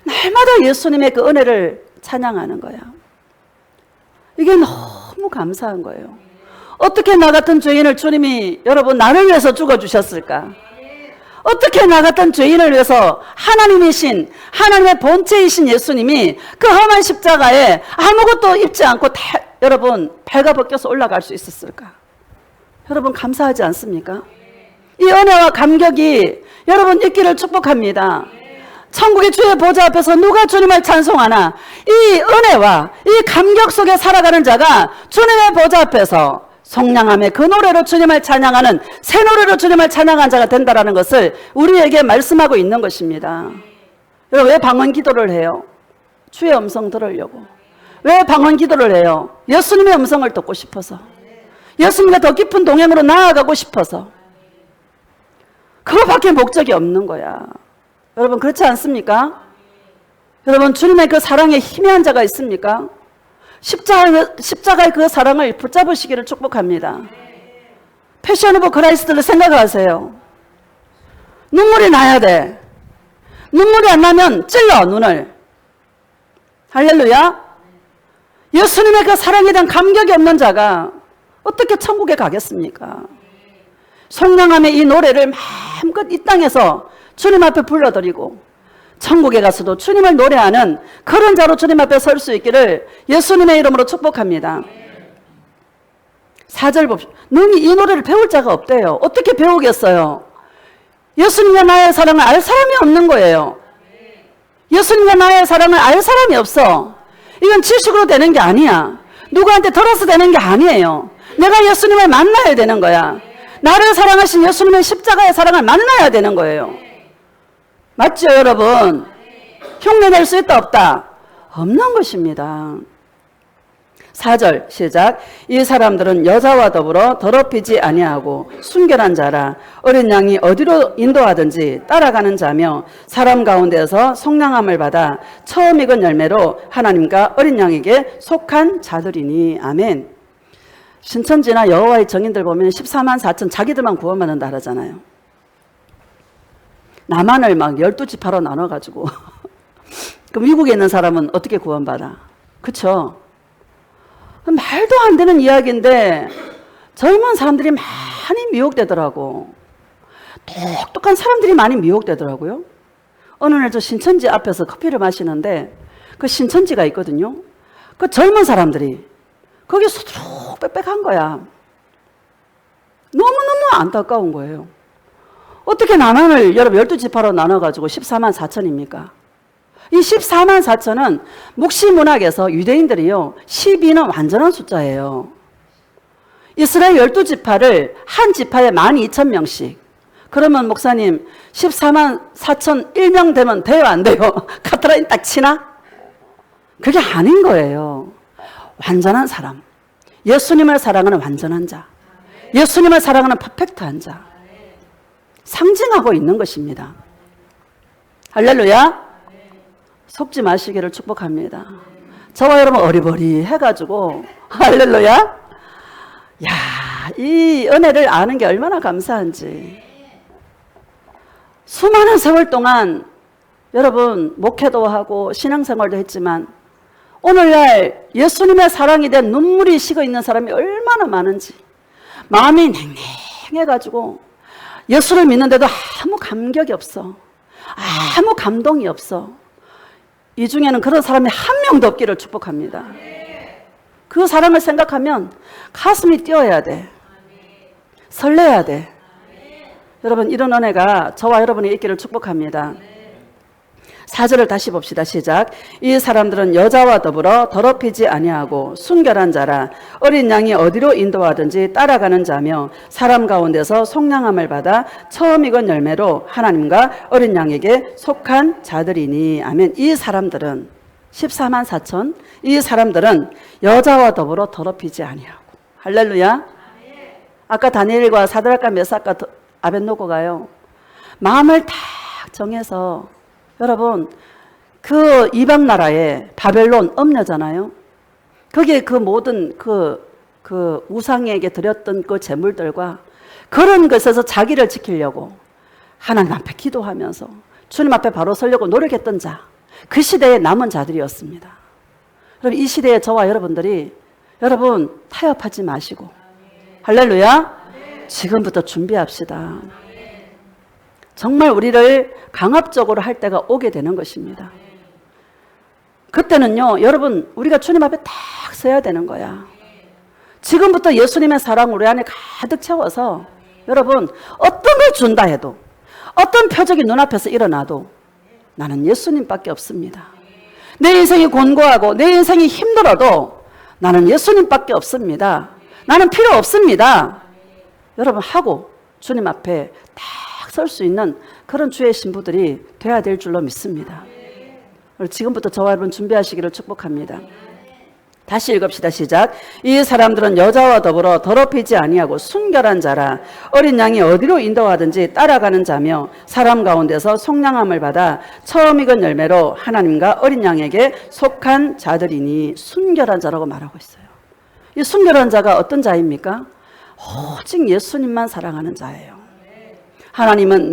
날마다 예수님의 그 은혜를 찬양하는 거야. 이게 너무 감사한 거예요. 어떻게 나 같은 죄인을 주님이 여러분 나를 위해서 죽어주셨을까? 어떻게 나 같은 죄인을 위해서 하나님이신, 하나님의 본체이신 예수님이 그 험한 십자가에 아무것도 입지 않고 여러분 발가벗겨서 올라갈 수 있었을까? 여러분 감사하지 않습니까? 이 은혜와 감격이 여러분 있기를 축복합니다. 천국의 주의 보좌 앞에서 누가 주님을 찬송하나? 이 은혜와 이 감격 속에 살아가는 자가 주님의 보좌 앞에서 속량함의 그 노래로 주님을 찬양하는, 새 노래로 주님을 찬양한 자가 된다는 것을 우리에게 말씀하고 있는 것입니다. 여러분 왜 방언 기도를 해요? 주의 음성 들으려고. 왜 방언 기도를 해요? 예수님의 음성을 듣고 싶어서. 예수님과 더 깊은 동행으로 나아가고 싶어서. 그거밖에 목적이 없는 거야. 여러분 그렇지 않습니까? 여러분 주님의 그 사랑에 희미한 자가 있습니까? 십자가의 그 사랑을 붙잡으시기를 축복합니다. 패션 오브 크라이스트를 생각하세요. 눈물이 나야 돼. 눈물이 안 나면 찔러 눈을. 할렐루야. 예수님의 그 사랑에 대한 감격이 없는 자가 어떻게 천국에 가겠습니까? 성령함의 이 노래를 마음껏 이 땅에서 주님 앞에 불러드리고 천국에 가서도 주님을 노래하는 그런 자로 주님 앞에 설 수 있기를 예수님의 이름으로 축복합니다. 4절 봅시다. 능히 이 노래를 배울 자가 없대요. 어떻게 배우겠어요? 예수님과 나의 사랑을 알 사람이 없는 거예요. 예수님과 나의 사랑을 알 사람이 없어. 이건 지식으로 되는 게 아니야. 누구한테 들어서 되는 게 아니에요. 내가 예수님을 만나야 되는 거야. 나를 사랑하신 예수님의 십자가의 사랑을 만나야 되는 거예요. 맞죠, 여러분? 흉내낼 수 있다, 없다? 없는 것입니다. 4절 시작. 이 사람들은 여자와 더불어 더럽히지 아니하고 순결한 자라. 어린 양이 어디로 인도하든지 따라가는 자며 사람 가운데서 속량함을 받아 처음 익은 열매로 하나님과 어린 양에게 속한 자들이니. 아멘. 신천지나 여호와의 증인들 보면 14만 4천 자기들만 구원받는다 하잖아요. 남한을 막 12지파로 나눠가지고 그럼 미국에 있는 사람은 어떻게 구원받아? 그쵸? 말도 안 되는 이야기인데 젊은 사람들이 많이 미혹되더라고. 똑똑한 사람들이 많이 미혹되더라고요. 어느 날 저 신천지 앞에서 커피를 마시는데 그 신천지가 있거든요. 그 젊은 사람들이 거기 수두룩 빽빽한 거야. 너무너무 안타까운 거예요. 어떻게 남한을 여러분 12지파로 나눠가지고 14만 4천입니까? 이 14만 4천은 묵시문학에서 유대인들이요 12는 완전한 숫자예요. 이스라엘 12지파를 한 지파에 12,000명씩. 그러면 목사님 14만 4천 1명 되면 돼요 안 돼요? 카트라인 딱 치나? 그게 아닌 거예요. 완전한 사람, 예수님을 사랑하는 완전한 자, 예수님을 사랑하는 퍼펙트한 자, 상징하고 있는 것입니다. 할렐루야. 속지 마시기를 축복합니다. 저와 여러분 어리버리 해가지고 할렐루야. 야, 이 은혜를 아는 게 얼마나 감사한지. 수많은 세월 동안 여러분 목회도 하고 신앙생활도 했지만 오늘날 예수님의 사랑이 된 눈물이 식어 있는 사람이 얼마나 많은지 마음이 냉랭해가지고 예수를 믿는데도 아무 감격이 없어. 아무 감동이 없어. 이 중에는 그런 사람이 한 명도 없기를 축복합니다. 그 사랑을 생각하면 가슴이 뛰어야 돼. 설레야 돼. 여러분 이런 은혜가 저와 여러분이 있기를 축복합니다. 4절을 다시 봅시다. 시작. 이 사람들은 여자와 더불어 더럽히지 아니하고 순결한 자라. 어린 양이 어디로 인도하든지 따라가는 자며 사람 가운데서 속량함을 받아 처음 익은 열매로 하나님과 어린 양에게 속한 자들이니. 아멘. 이 사람들은 14만 4천 이 사람들은 여자와 더불어 더럽히지 아니하고. 할렐루야. 아까 다니엘과 사드락과 메삭과 아벳노고가요 마음을 딱 정해서 여러분 그 이방 나라에 바벨론 엄녀잖아요. 거기에 그 모든 그 우상에게 드렸던 그 재물들과 그런 것에서 자기를 지키려고 하나님 앞에 기도하면서 주님 앞에 바로 서려고 노력했던 자, 그 시대의 남은 자들이었습니다. 그럼 이 시대에 저와 여러분들이 여러분 타협하지 마시고 할렐루야. 지금부터 준비합시다. 정말 우리를 강압적으로 할 때가 오게 되는 것입니다. 그때는요 여러분 우리가 주님 앞에 딱 서야 되는 거야. 지금부터 예수님의 사랑 우리 안에 가득 채워서 여러분 어떤 걸 준다 해도 어떤 표적이 눈앞에서 일어나도 나는 예수님밖에 없습니다. 내 인생이 곤고하고 내 인생이 힘들어도 나는 예수님밖에 없습니다. 나는 필요 없습니다. 여러분 하고 주님 앞에 딱 설 수 있는 그런 주의 신부들이 돼야 될 줄로 믿습니다. 지금부터 저와 여러분 준비하시기를 축복합니다. 다시 읽읍시다. 시작. 이 사람들은 여자와 더불어 더럽히지 아니하고 순결한 자라. 어린 양이 어디로 인도하든지 따라가는 자며 사람 가운데서 속량함을 받아 처음 익은 열매로 하나님과 어린 양에게 속한 자들이니. 순결한 자라고 말하고 있어요. 이 순결한 자가 어떤 자입니까? 오직 예수님만 사랑하는 자예요. 하나님은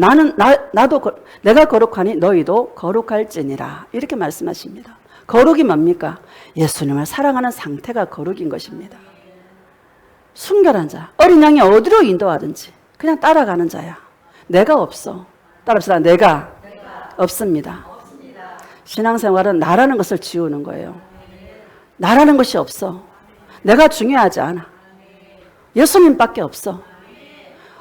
내가 거룩하니 너희도 거룩할지니라 이렇게 말씀하십니다. 거룩이 뭡니까? 예수님을 사랑하는 상태가 거룩인 것입니다. 순결한 자, 어린 양이 어디로 인도하든지 그냥 따라가는 자야. 내가 없어. 따라합시다. 내가 없습니다. 신앙생활은 나라는 것을 지우는 거예요. 나라는 것이 없어. 내가 중요하지 않아. 예수님밖에 없어.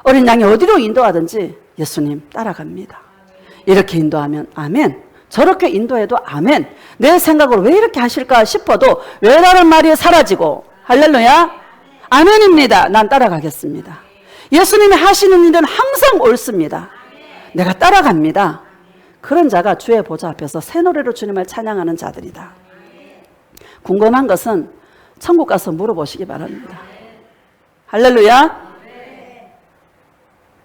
어린 양이 어디로 인도하든지 예수님 따라갑니다. 이렇게 인도하면 아멘. 저렇게 인도해도 아멘. 내 생각으로 왜 이렇게 하실까 싶어도 왜라는 말이 사라지고 할렐루야 아멘입니다. 난 따라가겠습니다. 예수님이 하시는 일은 항상 옳습니다. 내가 따라갑니다. 그런 자가 주의 보좌 앞에서 새 노래로 주님을 찬양하는 자들이다. 궁금한 것은 천국 가서 물어보시기 바랍니다. 할렐루야.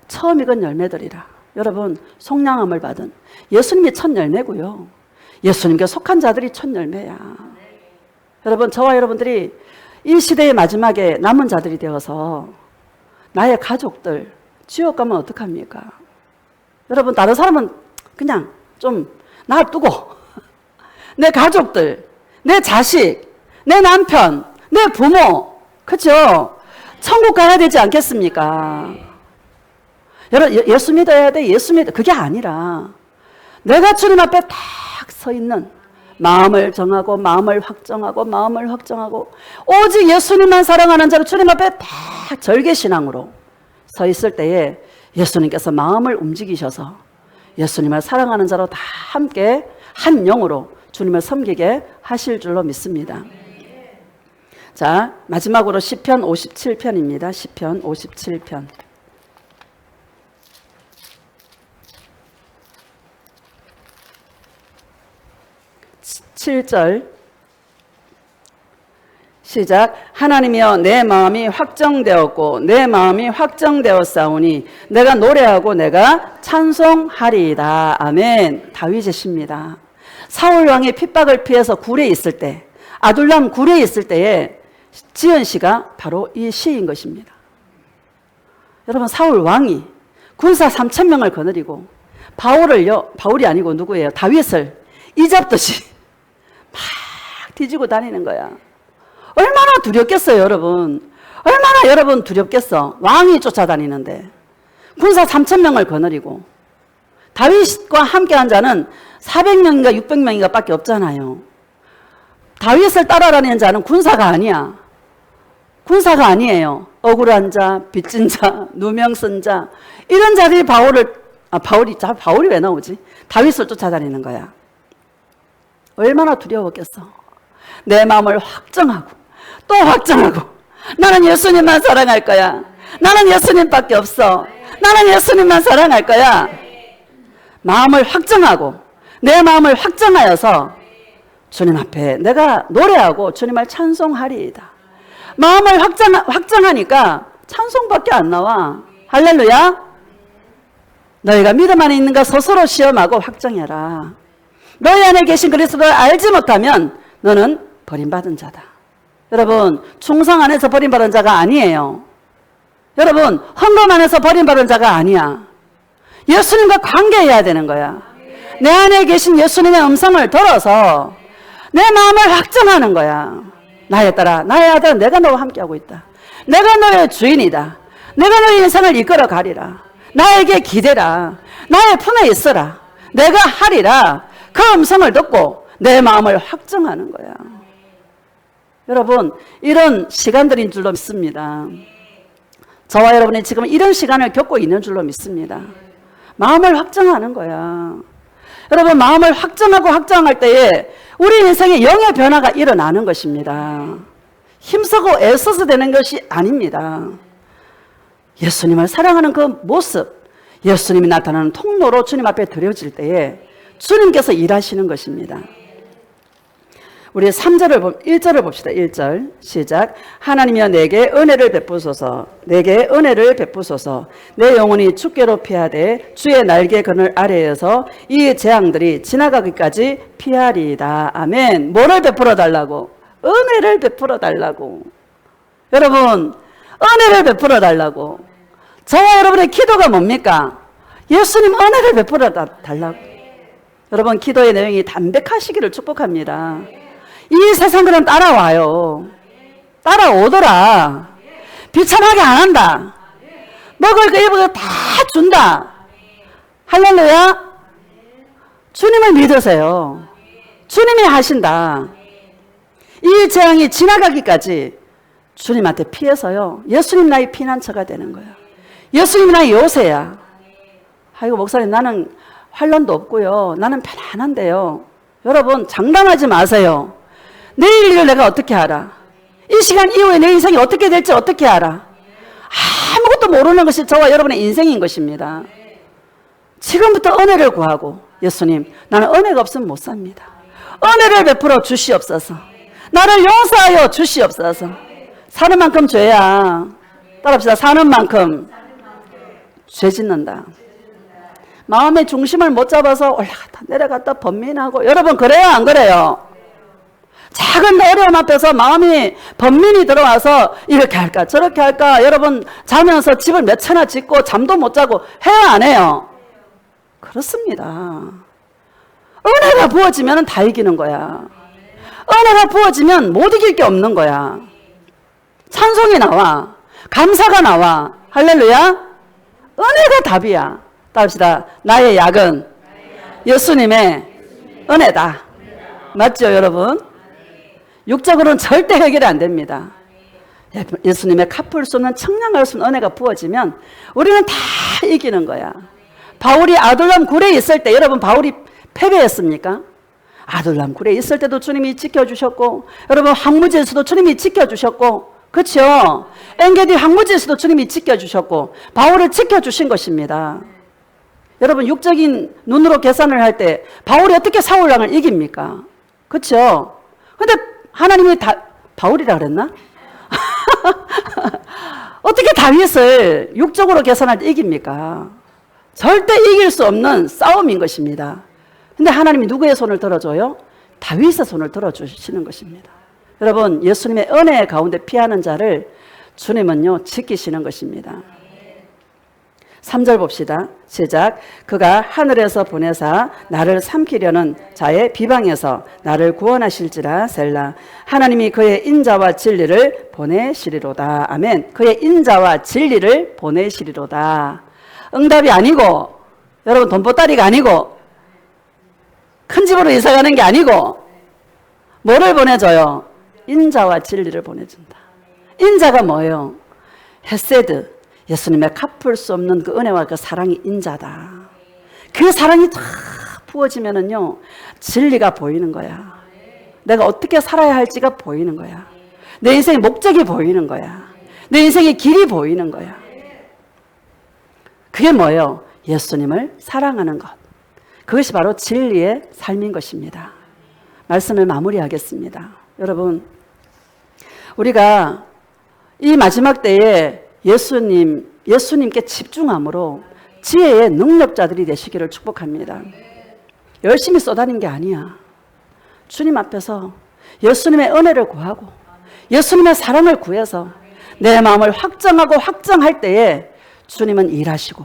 처음 익은 열매들이라. 여러분 속량함을 받은 예수님이 첫 열매고요. 예수님께 속한 자들이 첫 열매야. 여러분 저와 여러분들이 이 시대의 마지막에 남은 자들이 되어서 나의 가족들 지옥 가면 어떡합니까? 여러분 다른 사람은 그냥 좀 놔두고 내 가족들, 내 자식, 내 남편, 내 부모 그렇죠? 천국 가야 되지 않겠습니까? 여러분 예수 믿어야 돼. 예수 믿어. 그게 아니라 내가 주님 앞에 딱 서 있는 마음을 정하고 마음을 확정하고 오직 예수님만 사랑하는 자로 주님 앞에 딱 절개신앙으로 서 있을 때에 예수님께서 마음을 움직이셔서 예수님을 사랑하는 자로 다 함께 한 영으로 주님을 섬기게 하실 줄로 믿습니다. 자, 마지막으로 시편 57편입니다. 시편 57편. 7절 시작. 하나님이여 내 마음이 확정되었고 내 마음이 확정되었사오니 내가 노래하고 내가 찬송하리이다. 아멘. 다윗의 시입니다. 사울 왕의 핍박을 피해서 굴에 있을 때 아둘람 굴에 있을 때에 지은 시가 바로 이 시인 것입니다. 여러분 사울 왕이 군사 3,000명을 거느리고 바울이 아니고 누구예요? 다윗을 이잡듯이 막 뒤지고 다니는 거야. 얼마나 두렵겠어요, 여러분. 얼마나 여러분 두렵겠어. 왕이 쫓아다니는데 군사 3,000명을 거느리고 다윗과 함께한 자는 400명인가 600명인가 밖에 없잖아요. 다윗을 따라다니는 자는 군사가 아니야. 군사가 아니에요. 억울한 자, 빚진 자, 누명 쓴 자 이런 자들이 바울이 왜 나오지? 다윗을 쫓아다니는 거야. 얼마나 두려웠겠어. 내 마음을 확정하고 또 확정하고 나는 예수님만 사랑할 거야. 나는 예수님밖에 없어. 나는 예수님만 사랑할 거야. 마음을 확정하고 내 마음을 확정하여서 주님 앞에 내가 노래하고 주님을 찬송하리이다. 마음을 확정하니까 찬송밖에 안 나와. 할렐루야. 너희가 믿음 안에 있는가 스스로 시험하고 확정해라. 너희 안에 계신 그리스도를 알지 못하면 너는 버림받은 자다. 여러분 충성 안에서 버림받은 자가 아니에요. 여러분 헌금 안에서 버림받은 자가 아니야. 예수님과 관계해야 되는 거야. 내 안에 계신 예수님의 음성을 들어서 내 마음을 확정하는 거야. 나의 딸아, 나의 아들아, 내가 너와 함께하고 있다. 내가 너의 주인이다. 내가 너의 인생을 이끌어 가리라. 나에게 기대라. 나의 품에 있어라. 내가 하리라. 그 음성을 듣고 내 마음을 확정하는 거야. 여러분 이런 시간들인 줄로 믿습니다. 저와 여러분이 지금 이런 시간을 겪고 있는 줄로 믿습니다. 마음을 확정하는 거야. 여러분 마음을 확정하고 확정할 때에 우리 인생에 영의 변화가 일어나는 것입니다. 힘쓰고 애써서 되는 것이 아닙니다. 예수님을 사랑하는 그 모습, 예수님이 나타나는 통로로 주님 앞에 드려질 때에 주님께서 일하시는 것입니다. 우리 1절을 봅시다. 1절 시작. 하나님이여 내게 은혜를 베푸소서. 내게 은혜를 베푸소서. 내 영혼이 주께로 피하되 주의 날개 그늘 아래에서 이 재앙들이 지나가기까지 피하리이다. 아멘. 뭐를 베풀어 달라고? 은혜를 베풀어 달라고. 여러분, 은혜를 베풀어 달라고. 저와 여러분의 기도가 뭡니까? 예수님 은혜를 베풀어 달라고. 여러분, 기도의 내용이 담백하시기를 축복합니다. 이 세상 그럼 따라와요. 따라오더라. 비참하게 안 한다. 먹을 거 입을 거 다 준다. 할렐루야. 주님을 믿으세요. 주님이 하신다. 이 재앙이 지나가기까지 주님한테 피해서요. 예수님 나의 피난처가 되는 거예요. 예수님 나의 요새야. 아이고 목사님 나는 환난도 없고요. 나는 편안한데요. 여러분 장담하지 마세요. 내일 일을 내가 어떻게 알아? 이 시간 이후에 내 인생이 어떻게 될지 어떻게 알아? 아무것도 모르는 것이 저와 여러분의 인생인 것입니다. 지금부터 은혜를 구하고 예수님 나는 은혜가 없으면 못 삽니다. 은혜를 베풀어 주시옵소서. 나를 용서하여 주시옵소서. 사는 만큼 죄야. 따라합시다. 사는 만큼 죄 짓는다. 마음의 중심을 못 잡아서 올라갔다 내려갔다 번민하고. 여러분 그래요 안 그래요? 작은 어려움 앞에서 마음이 번민이 들어와서 이렇게 할까 저렇게 할까. 여러분 자면서 집을 몇 채나 짓고 잠도 못 자고 해요 안 해요? 그렇습니다. 은혜가 부어지면 다 이기는 거야. 은혜가 부어지면 못 이길 게 없는 거야. 찬송이 나와. 감사가 나와. 할렐루야. 은혜가 답이야. 따릅시다. 나의 약은 예수님의 은혜다. 맞죠 여러분? 육적으로는 절대 해결이 안 됩니다. 예수님의 갚을 수 없는 청량할 수 없는 은혜가 부어지면 우리는 다 이기는 거야. 바울이 아둘람 굴에 있을 때 여러분 바울이 패배했습니까? 아둘람 굴에 있을 때도 주님이 지켜주셨고 여러분 황무지에서도 주님이 지켜주셨고 그렇죠? 엔게디 황무지에서도 주님이 지켜주셨고 바울을 지켜주신 것입니다. 여러분 육적인 눈으로 계산을 할 때 바울이 어떻게 사울왕을 이깁니까? 그렇죠? 근데 하나님이 바울이라 그랬나? 어떻게 다윗을 육적으로 계산할 때 이깁니까? 절대 이길 수 없는 싸움인 것입니다. 근데 하나님이 누구의 손을 들어줘요? 다윗의 손을 들어주시는 것입니다. 여러분 예수님의 은혜 가운데 피하는 자를 주님은요 지키시는 것입니다. 3절 봅시다. 시작. 그가 하늘에서 보내사 나를 삼키려는 자의 비방에서 나를 구원하실지라 셀라. 하나님이 그의 인자와 진리를 보내시리로다. 아멘. 그의 인자와 진리를 보내시리로다. 응답이 아니고 여러분 돈보따리가 아니고 큰 집으로 이사가는 게 아니고 뭐를 보내줘요? 인자와 진리를 보내준다. 인자가 뭐예요? 헤세드. 예수님의 갚을 수 없는 그 은혜와 그 사랑이 인자다. 그 사랑이 다 부어지면은요 진리가 보이는 거야. 내가 어떻게 살아야 할지가 보이는 거야. 내 인생의 목적이 보이는 거야. 내 인생의 길이 보이는 거야. 그게 뭐예요? 예수님을 사랑하는 것. 그것이 바로 진리의 삶인 것입니다. 말씀을 마무리하겠습니다. 여러분 우리가 이 마지막 때에 예수님께 집중함으로 지혜의 능력자들이 되시기를 축복합니다. 열심히 쏘다닌 게 아니야. 주님 앞에서 예수님의 은혜를 구하고 예수님의 사랑을 구해서 내 마음을 확정하고 확정할 때에 주님은 일하시고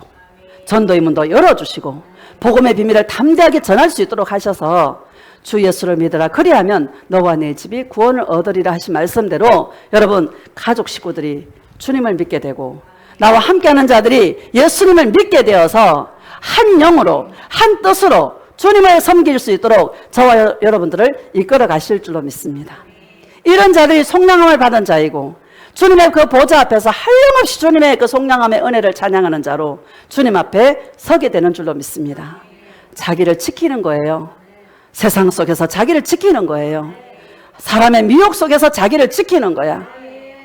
전도의 문도 열어주시고 복음의 비밀을 담대하게 전할 수 있도록 하셔서 주 예수를 믿으라. 그리하면 너와 내 집이 구원을 얻으리라 하신 말씀대로 여러분 가족 식구들이 주님을 믿게 되고 나와 함께하는 자들이 예수님을 믿게 되어서 한 영으로 한 뜻으로 주님을 섬길 수 있도록 저와 여러분들을 이끌어 가실 줄로 믿습니다. 이런 자들이 속량함을 받은 자이고 주님의 그 보좌 앞에서 한량없이 주님의 그 속량함의 은혜를 찬양하는 자로 주님 앞에 서게 되는 줄로 믿습니다. 자기를 지키는 거예요. 세상 속에서 자기를 지키는 거예요. 사람의 미혹 속에서 자기를 지키는 거야.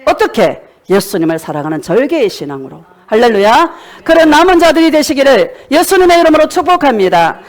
어떻게? 예수님을 사랑하는 절개의 신앙으로. 할렐루야. 그런 남은 자들이 되시기를 예수님의 이름으로 축복합니다.